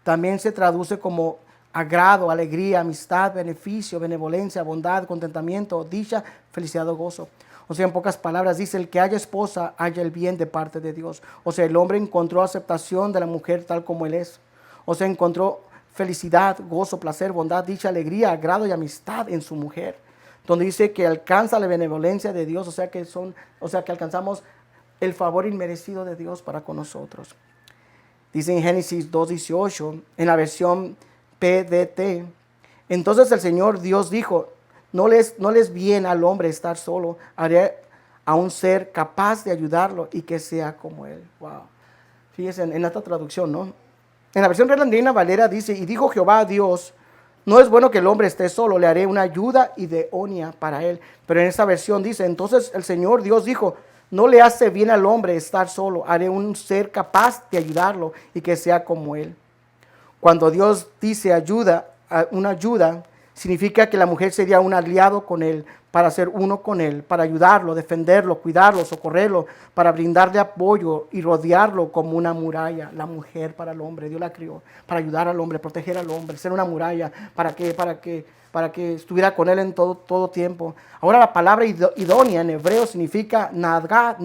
También se traduce como agrado, alegría, amistad, beneficio, benevolencia, bondad, contentamiento, dicha, felicidad o gozo. O sea, en pocas palabras dice, el que haya esposa haya el bien de parte de Dios. O sea, el hombre encontró aceptación de la mujer tal como él es. O sea, encontró felicidad, gozo, placer, bondad, dicha, alegría, agrado y amistad en su mujer. Donde dice que alcanza la benevolencia de Dios, o sea que alcanzamos el favor inmerecido de Dios para con nosotros. Dice en Génesis 2:18, en la versión PDT, entonces el Señor Dios dijo, no les viene al hombre estar solo, haré a un ser capaz de ayudarlo y que sea como él. Wow. Fíjense en esta traducción, ¿no? En la versión Reina Valera dice, y dijo Jehová a Dios, no es bueno que el hombre esté solo, le haré una ayuda idónea para él. Pero en esta versión dice, entonces el Señor Dios dijo, no le hace bien al hombre estar solo, haré un ser capaz de ayudarlo y que sea como él. Cuando Dios dice una ayuda, significa que la mujer sería un aliado con él, para ser uno con él, para ayudarlo, defenderlo, cuidarlo, socorrerlo, para brindarle apoyo y rodearlo como una muralla. La mujer para el hombre, Dios la crió para ayudar al hombre, proteger al hombre, ser una muralla para que estuviera con él en todo tiempo. Ahora la palabra idónea en hebreo significa nagad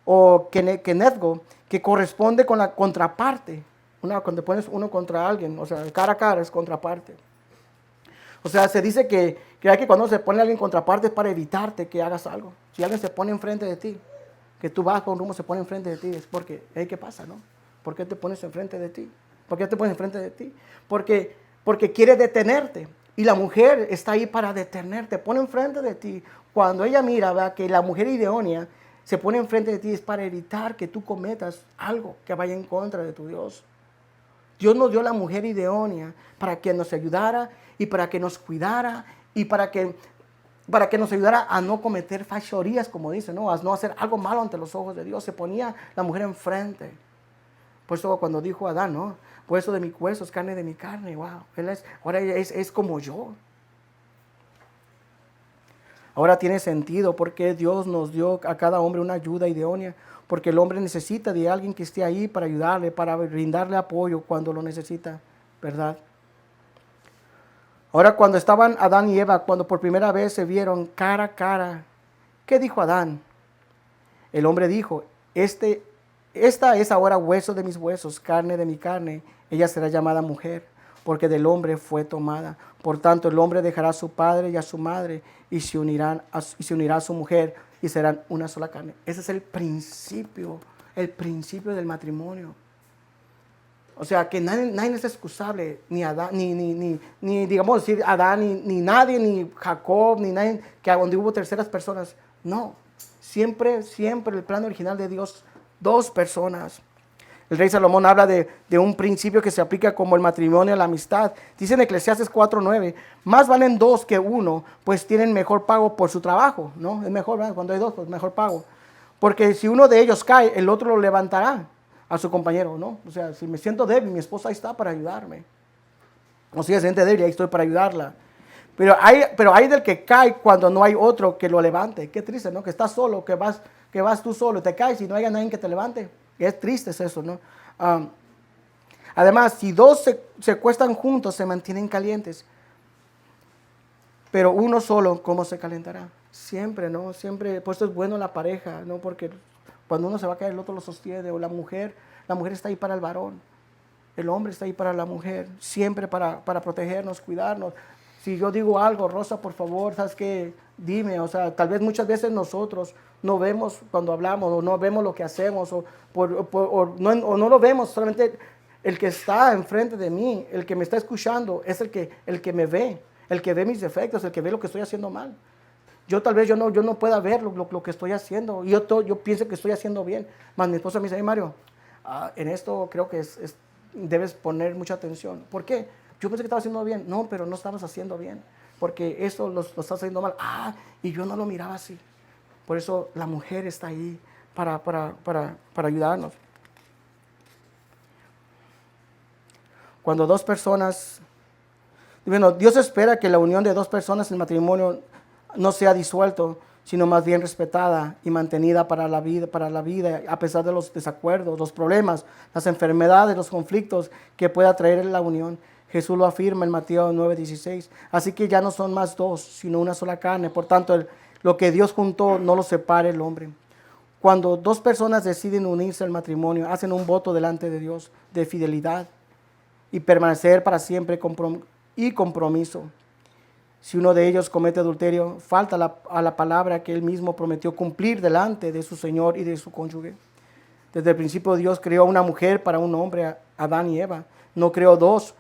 o kenedgo, que corresponde con la contraparte. Cuando pones uno contra alguien, o sea, cara a cara es contraparte. O sea, se dice que hay que cuando se pone alguien contraparte es para evitarte que hagas algo. Si alguien se pone enfrente de ti, que tú vas por un rumbo, se pone enfrente de ti, es porque, ¿qué pasa, no? ¿Por qué te pones enfrente de ti? ¿Por qué te pones enfrente de ti? Porque quiere detenerte. Y la mujer está ahí para detenerte, pone enfrente de ti. Cuando ella mira, ¿verdad?, que la mujer idónea se pone enfrente de ti, es para evitar que tú cometas algo que vaya en contra de tu Dios. Dios nos dio la mujer idónea para que nos ayudara y para que nos cuidara y para que nos ayudara a no cometer fechorías, como dice, ¿no? A no hacer algo malo ante los ojos de Dios. Se ponía la mujer enfrente. Por eso cuando dijo Adán, ¿no? Hueso de mis huesos, carne de mi carne, wow. Ahora es como yo. Ahora tiene sentido porque Dios nos dio a cada hombre una ayuda idónea, porque el hombre necesita de alguien que esté ahí para ayudarle, para brindarle apoyo cuando lo necesita, ¿verdad? Ahora cuando estaban Adán y Eva, cuando por primera vez se vieron cara a cara, ¿qué dijo Adán? El hombre dijo, esta es ahora hueso de mis huesos, carne de mi carne, ella será llamada mujer, porque del hombre fue tomada. Por tanto, el hombre dejará a su padre y a su madre y se unirá a su mujer y serán una sola carne. Ese es el principio del matrimonio. O sea, que nadie es excusable, ni Adán, ni digamos decir Adán, ni nadie, ni Jacob, ni nadie, que donde hubo terceras personas. No, siempre el plan original de Dios, dos personas. El rey Salomón habla de un principio que se aplica como el matrimonio a la amistad. Dice en Eclesiastes 4:9, más valen dos que uno, pues tienen mejor pago por su trabajo, ¿no? Es mejor, ¿verdad? Cuando hay dos, pues mejor pago. Porque si uno de ellos cae, el otro lo levantará a su compañero, ¿no? O sea, si me siento débil, mi esposa ahí está para ayudarme. O si se siente débil, ahí estoy para ayudarla. Pero hay del que cae cuando no hay otro que lo levante. Qué triste, ¿no? Que estás solo, que vas tú solo, te caes y no haya nadie que te levante. Es triste es eso, ¿no? Además, si dos se acuestan juntos, se mantienen calientes. Pero uno solo, ¿cómo se calentará? Siempre, ¿no? Siempre, por eso es bueno la pareja, ¿no? Porque cuando uno se va a caer, el otro lo sostiene. O la mujer está ahí para el varón. El hombre está ahí para la mujer. Siempre para protegernos, cuidarnos. Si yo digo algo, Rosa, por favor, ¿sabes qué? Dime. O sea, tal vez muchas veces nosotros no vemos cuando hablamos, o no vemos lo que hacemos, o no lo vemos. Solamente el que está enfrente de mí, el que me está escuchando, es el que me ve, el que ve mis defectos, el que ve lo que estoy haciendo mal. Tal vez yo no pueda ver lo que estoy haciendo. Yo pienso que estoy haciendo bien. Mas mi esposa me dice, hey Mario, en esto creo que debes poner mucha atención. ¿Por qué? Yo pensé que estaba haciendo bien. No, pero no estabas haciendo bien. Porque esto lo estás haciendo mal. Y yo no lo miraba así. Por eso la mujer está ahí para ayudarnos. Cuando dos personas... Bueno, Dios espera que la unión de dos personas en matrimonio no sea disuelto, sino más bien respetada y mantenida para la vida, a pesar de los desacuerdos, los problemas, las enfermedades, los conflictos que pueda traer la unión. Jesús lo afirma en Mateo 9:16. Así que ya no son más dos, sino una sola carne. Por tanto, lo que Dios juntó no lo separe el hombre. Cuando dos personas deciden unirse al matrimonio, hacen un voto delante de Dios de fidelidad y permanecer para siempre y compromiso. Si uno de ellos comete adulterio, falta a la palabra que él mismo prometió cumplir delante de su Señor y de su cónyuge. Desde el principio Dios creó una mujer para un hombre, Adán y Eva. No creó dos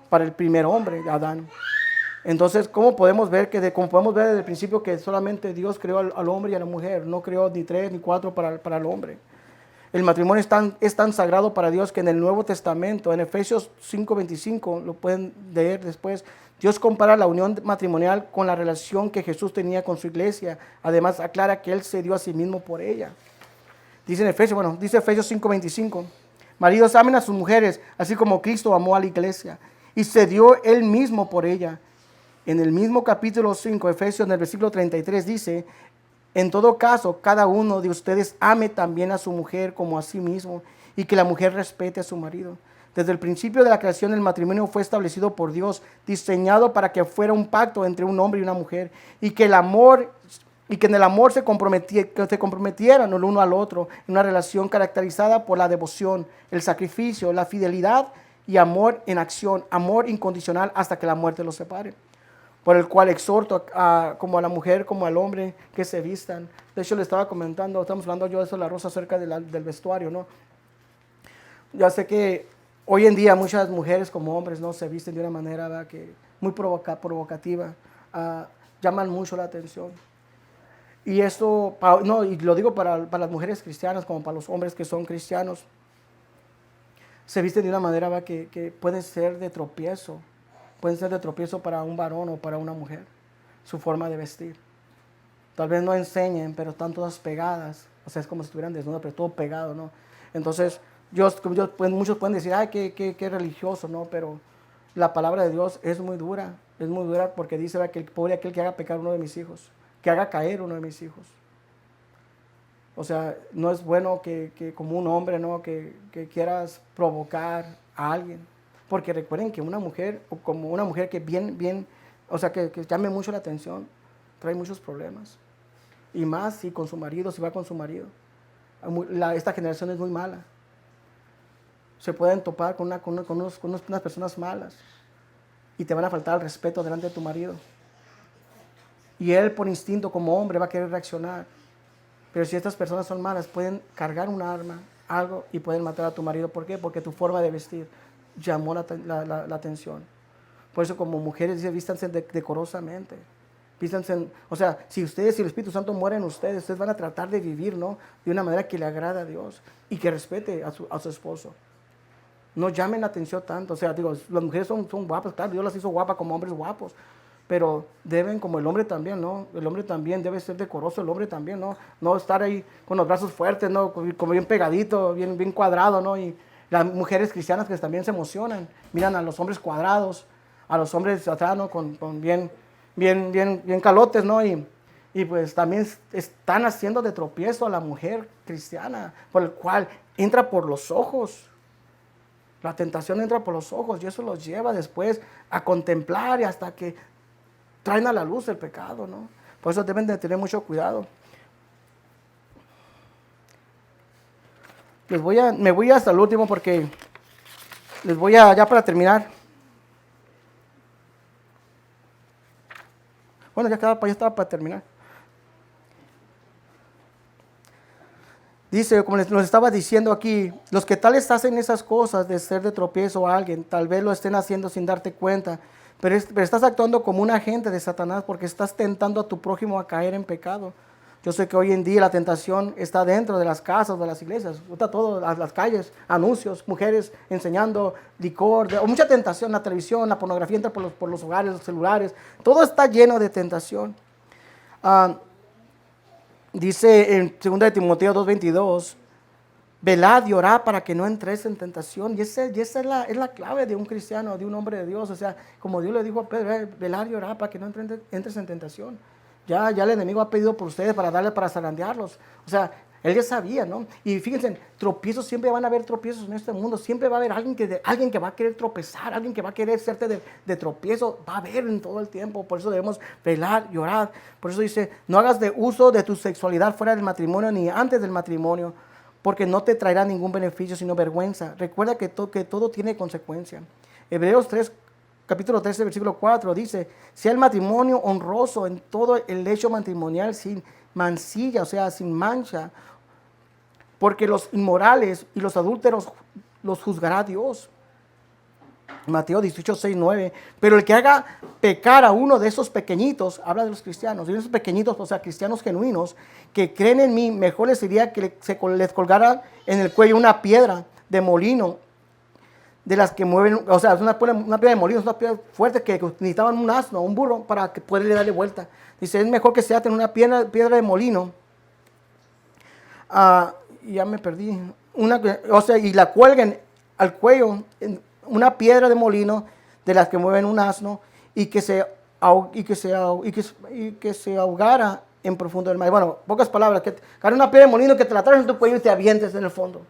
para el primer hombre, Adán. Entonces, ¿cómo podemos ver como podemos ver desde el principio que solamente Dios creó al hombre y a la mujer? No creó ni tres ni cuatro para el hombre. El matrimonio es tan sagrado para Dios que en el Nuevo Testamento, en Efesios 5:25, lo pueden leer después, Dios compara la unión matrimonial con la relación que Jesús tenía con su iglesia. Además, aclara que Él se dio a sí mismo por ella. Dice Efesios 5:25, maridos amen a sus mujeres, así como Cristo amó a la iglesia y se dio Él mismo por ella. En el mismo capítulo 5, Efesios, en el versículo 33, dice, en todo caso, cada uno de ustedes ame también a su mujer como a sí mismo y que la mujer respete a su marido. Desde el principio de la creación, el matrimonio fue establecido por Dios, diseñado para que fuera un pacto entre un hombre y una mujer y que en el amor se comprometieran el uno al otro en una relación caracterizada por la devoción, el sacrificio, la fidelidad y amor en acción, amor incondicional hasta que la muerte los separe. Por el cual exhorto como a la mujer como al hombre que se vistan. De hecho, le estaba comentando, estamos hablando yo de eso, la Rosa, acerca del vestuario, ¿no? Ya sé que hoy en día muchas mujeres como hombres, ¿no?, se visten de una manera, ¿verdad?, que muy provocativa, llaman mucho la atención. Y esto, y lo digo para las mujeres cristianas como para los hombres que son cristianos. se visten de una manera, ¿va? Que puede ser de tropiezo. Pueden ser de tropiezo para un varón o para una mujer. Su forma de vestir. Tal vez no enseñen, pero están todas pegadas. O sea, es como si estuvieran desnudas, pero todo pegado, ¿no? Entonces, pues, muchos pueden decir, ay, qué religioso, ¿no? Pero la palabra de Dios es muy dura. Es muy dura porque dice, ¿va? Que el pobre aquel que haga pecar uno de mis hijos. Que haga caer uno de mis hijos. O sea, no es bueno que como un hombre, ¿no? Que quieras provocar a alguien. Porque recuerden que una mujer, o como una mujer que bien, o sea, que llame mucho la atención, trae muchos problemas. Y más si con su marido, si va con su marido. Esta generación es muy mala. Se pueden topar con unas personas malas. Y te van a faltar el respeto delante de tu marido. Y él por instinto como hombre va a querer reaccionar. Pero si estas personas son malas, pueden cargar un arma, algo, y pueden matar a tu marido. ¿Por qué? Porque tu forma de vestir llamó la atención. Por eso como mujeres dice, vístanse decorosamente. Vístanse, o sea, si el Espíritu Santo muere en ustedes van a tratar de vivir, ¿no? De una manera que le agrada a Dios y que respete a su esposo. No llamen la atención tanto. O sea, digo, las mujeres son guapas, claro, Dios las hizo guapas como hombres guapos. Pero deben, como el hombre también, ¿no? El hombre también debe ser decoroso, el hombre también, ¿no? No estar ahí con los brazos fuertes, ¿no? Como bien pegadito, bien cuadrado, ¿no? Y las mujeres cristianas que también se emocionan, miran a los hombres cuadrados, a los hombres atrás, ¿no? Con bien calotes, ¿no? Y pues también están haciendo de tropiezo a la mujer cristiana, por el cual entra por los ojos. La tentación entra por los ojos y eso los lleva después a contemplar y hasta que traen a la luz el pecado, ¿no? Por eso deben de tener mucho cuidado. Me voy hasta el último porque ya para terminar. Bueno, ya estaba para terminar. Dice, como nos estaba diciendo aquí, los que tales hacen esas cosas de ser de tropiezo a alguien, tal vez lo estén haciendo sin darte cuenta, pero estás actuando como un agente de Satanás porque estás tentando a tu prójimo a caer en pecado. Yo sé que hoy en día la tentación está dentro de las casas, de las iglesias, está todo, las calles, anuncios, mujeres enseñando licor, mucha tentación, la televisión, la pornografía entra por los hogares, los celulares, todo está lleno de tentación. Dice en 2 de Timoteo 2:22, velad y orad para que no entréis en tentación. Y esa es la clave de un cristiano, de un hombre de Dios. O sea, como Dios le dijo a Pedro, velad y orad para que no entres en tentación. Ya el enemigo ha pedido por ustedes para zarandearlos. O sea, él ya sabía, ¿no? Y fíjense, tropiezos, siempre van a haber tropiezos en este mundo. Siempre va a haber alguien que va a querer tropezar, alguien que va a querer hacerte de tropiezo. Va a haber en todo el tiempo. Por eso debemos velar y orar. Por eso dice, no hagas de uso de tu sexualidad fuera del matrimonio ni antes del matrimonio, porque no te traerá ningún beneficio sino vergüenza. Recuerda que todo tiene consecuencia. Hebreos 3, capítulo 13, versículo 4 dice, sea el matrimonio honroso en todo el hecho matrimonial sin mancilla, o sea, sin mancha, porque los inmorales y los adúlteros los juzgará Dios. Mateo 18, 6, 9. Pero el que haga pecar a uno de esos pequeñitos, habla de los cristianos, y esos pequeñitos, o sea, cristianos genuinos, que creen en mí, mejor les sería que les colgara en el cuello una piedra de molino, de las que mueven, o sea, una piedra de molino, una piedra fuerte que necesitaban un asno, un burro, para que poderle darle vuelta. Dice, es mejor que se aten una piedra de molino. Ya me perdí. O sea, y la cuelguen al cuello una piedra de molino de las que mueven un asno y que se ahogara en profundo del mar. Bueno, pocas palabras, que caer una piedra de molino que te la traes en tu cuello y te avientes en el fondo.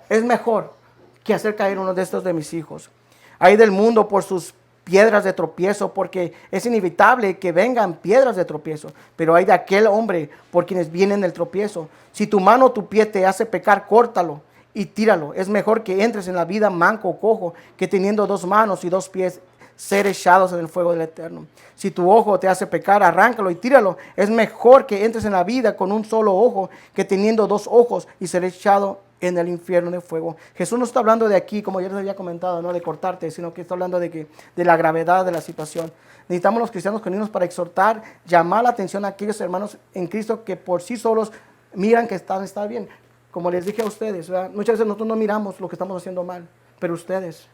Es mejor que hacer caer uno de estos de mis hijos. Hay del mundo por sus piedras de tropiezo, porque es inevitable que vengan piedras de tropiezo, pero hay de aquel hombre por quienes vienen el tropiezo. Si tu mano o tu pie te hace pecar, córtalo y tíralo. Es mejor que entres en la vida manco o cojo, que teniendo 2 manos y 2 pies, ser echados en el fuego del Eterno. Si tu ojo te hace pecar, arráncalo y tíralo. Es mejor que entres en la vida con un solo ojo, que teniendo 2 ojos y ser echado en el infierno de fuego. Jesús no está hablando de aquí, como ya les había comentado, no de cortarte, sino que está hablando de la gravedad de la situación. Necesitamos los cristianos genuinos para exhortar, llamar la atención a aquellos hermanos en Cristo que por sí solos miran que está bien. Como les dije a ustedes, ¿verdad? Muchas veces nosotros no miramos lo que estamos haciendo mal, Pero ustedes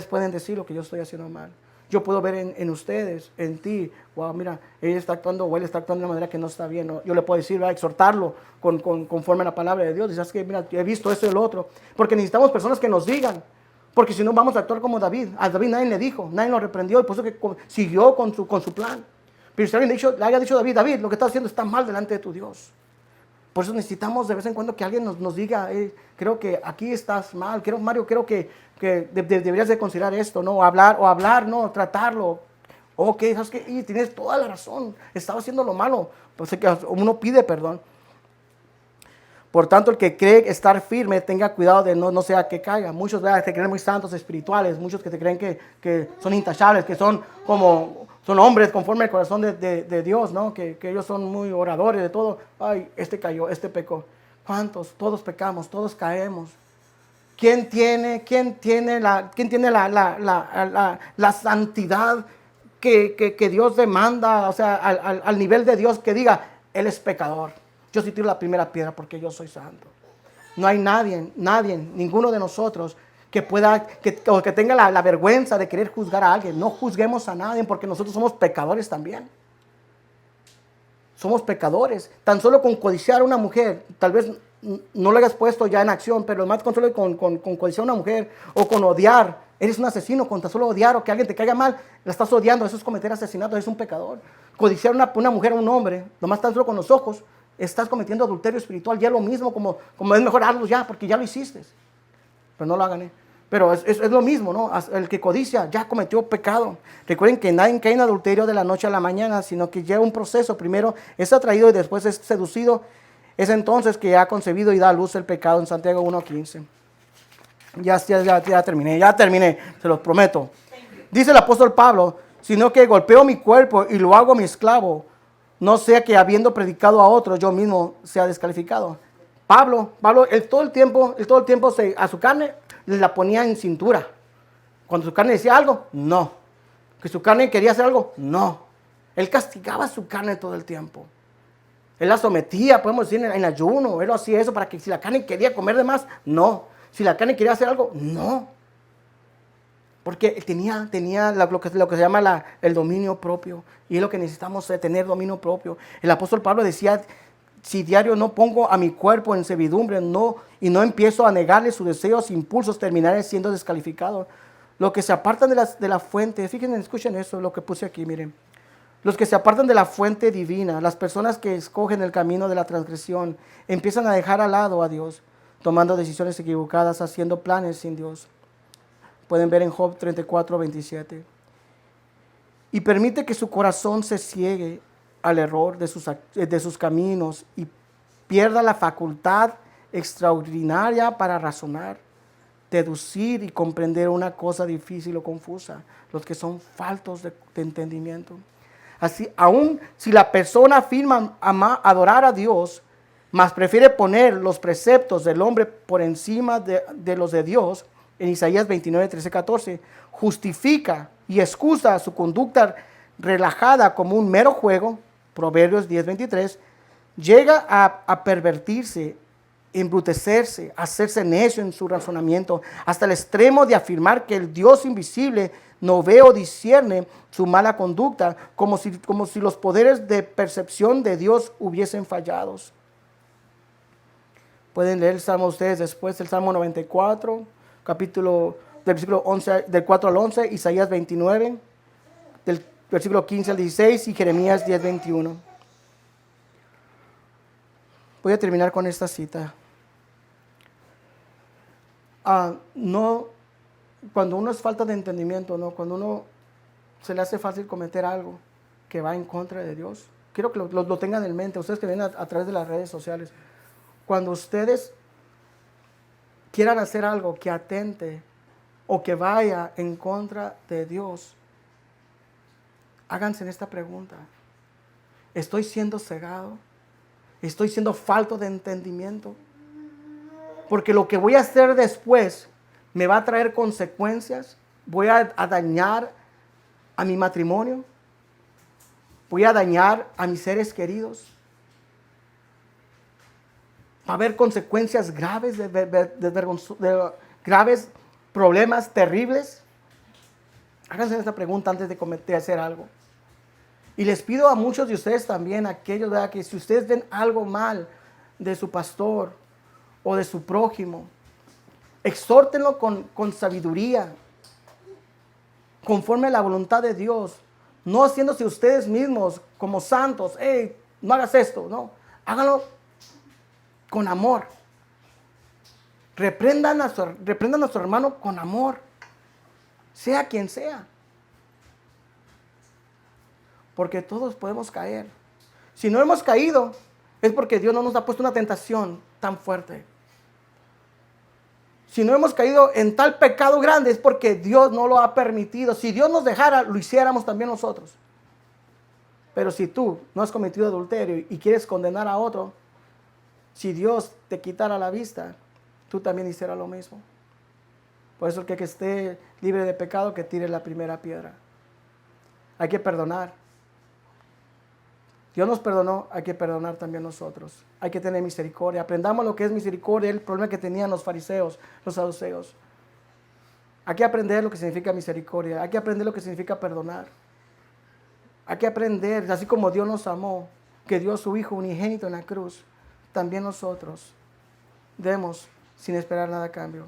pueden decir lo que yo estoy haciendo mal. Yo puedo ver en ustedes, en ti, wow, mira, ella está actuando o él está actuando de una manera que no está bien, ¿no? Yo le puedo decir, exhortarlo conforme a la palabra de Dios. Dices que, mira, he visto esto y lo otro. Porque necesitamos personas que nos digan. Porque si no, vamos a actuar como David. A David nadie le dijo, nadie lo reprendió, y por eso que siguió con su plan. Pero si alguien le haya dicho a David, lo que estás haciendo está mal delante de tu Dios. Por eso necesitamos de vez en cuando que alguien nos diga, creo que aquí estás mal, Mario, creo que deberías de considerar esto, ¿no? O hablar, ¿no? Tratarlo. Ok, ¿sabes qué? Y tienes toda la razón, estaba haciendo lo malo. Pues que uno pide perdón. Por tanto, el que cree estar firme, tenga cuidado de no sea que caiga. Muchos te creen muy santos espirituales, muchos que te creen que son intachables, que son hombres conforme al corazón de Dios, ¿no? Que ellos son muy oradores de todo. Ay, este cayó, este pecó. ¿Cuántos? Todos pecamos, todos caemos. ¿Quién tiene la santidad que Dios demanda? O sea, al nivel de Dios que diga, Él es pecador. Yo sí tiro la primera piedra porque yo soy santo. No hay nadie, ninguno de nosotros que tenga la vergüenza de querer juzgar a alguien. No juzguemos a nadie porque nosotros somos pecadores también. Somos pecadores. Tan solo con codiciar a una mujer, tal vez no lo hayas puesto ya en acción, pero más con codiciar a una mujer o con odiar. Eres un asesino con tan solo odiar o que alguien te caiga mal, la estás odiando. Eso es cometer asesinato, eres un pecador. Codiciar a una mujer o un hombre, nomás tan solo con los ojos, estás cometiendo adulterio espiritual. Ya lo mismo, como es mejor hazlo ya, porque ya lo hiciste. Pero no lo hagan. Pero es lo mismo, ¿no? El que codicia ya cometió pecado. Recuerden que nadie cae en adulterio de la noche a la mañana, sino que lleva un proceso. Primero es atraído y después es seducido. Es entonces que ha concebido y da a luz el pecado, en Santiago 1:15. Ya terminé, se los prometo. Dice el apóstol Pablo, sino que golpeo mi cuerpo y lo hago mi esclavo, no sea que habiendo predicado a otros, yo mismo sea descalificado. Pablo, él todo el tiempo a su carne la ponía en cintura. Cuando su carne decía algo, no. Que su carne quería hacer algo, no. Él castigaba su carne todo el tiempo. Él la sometía, podemos decir, en ayuno. Él hacía eso para que si la carne quería comer de más, no. Si la carne quería hacer algo, no. Porque tenía lo que se llama el dominio propio. Y es lo que necesitamos, tener dominio propio. El apóstol Pablo decía, si diario no pongo a mi cuerpo en servidumbre y no empiezo a negarle sus deseos, impulsos, terminaré siendo descalificado. Los que se apartan de la fuente, fíjense, escuchen eso, lo que puse aquí, miren. Los que se apartan de la fuente divina, las personas que escogen el camino de la transgresión, empiezan a dejar al lado a Dios, tomando decisiones equivocadas, haciendo planes sin Dios. Pueden ver en Job 34:27. Y permite que su corazón se ciegue al error de sus caminos y pierda la facultad extraordinaria para razonar, deducir y comprender una cosa difícil o confusa, los que son faltos de entendimiento. Así, aun si la persona afirma adorar a Dios, mas prefiere poner los preceptos del hombre por encima de los de Dios, en Isaías 29:13-14, justifica y excusa su conducta relajada como un mero juego, Proverbios 10:23, llega a pervertirse, embrutecerse, hacerse necio en su razonamiento, hasta el extremo de afirmar que el Dios invisible no ve o discierne su mala conducta, como si los poderes de percepción de Dios hubiesen fallado. Pueden leer el Salmo ustedes después, el Salmo 94, del versículo 11, del 4 al 11, Isaías 29, del versículo 15 al 16 y Jeremías 10:21. Voy a terminar con esta cita. Cuando uno es falta de entendimiento, ¿no? Cuando uno se le hace fácil cometer algo que va en contra de Dios, quiero que lo tengan en mente, ustedes que ven a través de las redes sociales. Cuando ustedes quieran hacer algo que atente o que vaya en contra de Dios, háganse esta pregunta: ¿estoy siendo cegado? ¿Estoy siendo falto de entendimiento? Porque lo que voy a hacer después me va a traer consecuencias. Voy a dañar a mi matrimonio. Voy a dañar a mis seres queridos. Va a haber consecuencias graves, graves problemas terribles? Háganse esta pregunta antes de hacer algo. Y les pido a muchos de ustedes también, aquellos, ¿verdad?, que si ustedes ven algo mal de su pastor o de su prójimo, exhórtenlo con sabiduría, conforme a la voluntad de Dios, no haciéndose ustedes mismos como santos. Hey, no hagas esto, no, háganlo con amor. Reprendan a su hermano con amor, sea quien sea. Porque todos podemos caer. Si no hemos caído, es porque Dios no nos ha puesto una tentación tan fuerte. Si no hemos caído en tal pecado grande, es porque Dios no lo ha permitido. Si Dios nos dejara, lo hiciéramos también nosotros. Pero si tú no has cometido adulterio y quieres condenar a otro, si Dios te quitara la vista, tú también hicieras lo mismo. Por eso el que esté libre de pecado, que tire la primera piedra. Hay que perdonar. Dios nos perdonó, hay que perdonar también nosotros. Hay que tener misericordia. Aprendamos lo que es misericordia, el problema que tenían los fariseos, los saduceos. Hay que aprender lo que significa misericordia. Hay que aprender lo que significa perdonar. Hay que aprender, así como Dios nos amó, que dio a su Hijo unigénito en la cruz, también nosotros demos sin esperar nada a cambio.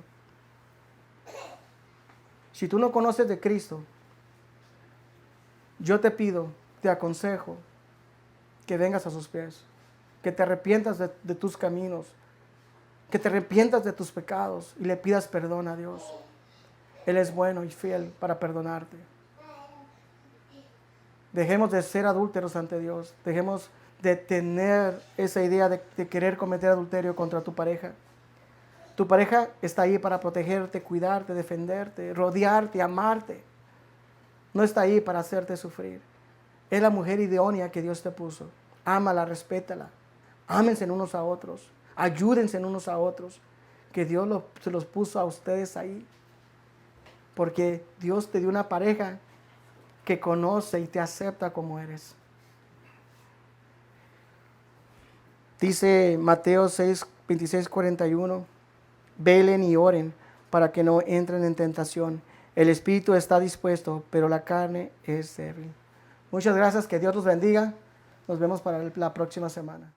Si tú no conoces de Cristo, yo te pido, te aconsejo, que vengas a sus pies, que te arrepientas de tus caminos, que te arrepientas de tus pecados y le pidas perdón a Dios. Él es bueno y fiel para perdonarte. Dejemos de ser adúlteros ante Dios. Dejemos de tener esa idea de querer cometer adulterio contra tu pareja. Tu pareja está ahí para protegerte, cuidarte, defenderte, rodearte, amarte. No está ahí para hacerte sufrir. Es la mujer idónea que Dios te puso. Ámala, respétala. Ámense unos a otros. Ayúdense unos a otros. Que Dios se los puso a ustedes ahí. Porque Dios te dio una pareja que conoce y te acepta como eres. Dice Mateo 6, 26, 41. Velen y oren para que no entren en tentación. El espíritu está dispuesto, pero la carne es débil. Muchas gracias, que Dios los bendiga. Nos vemos para la próxima semana.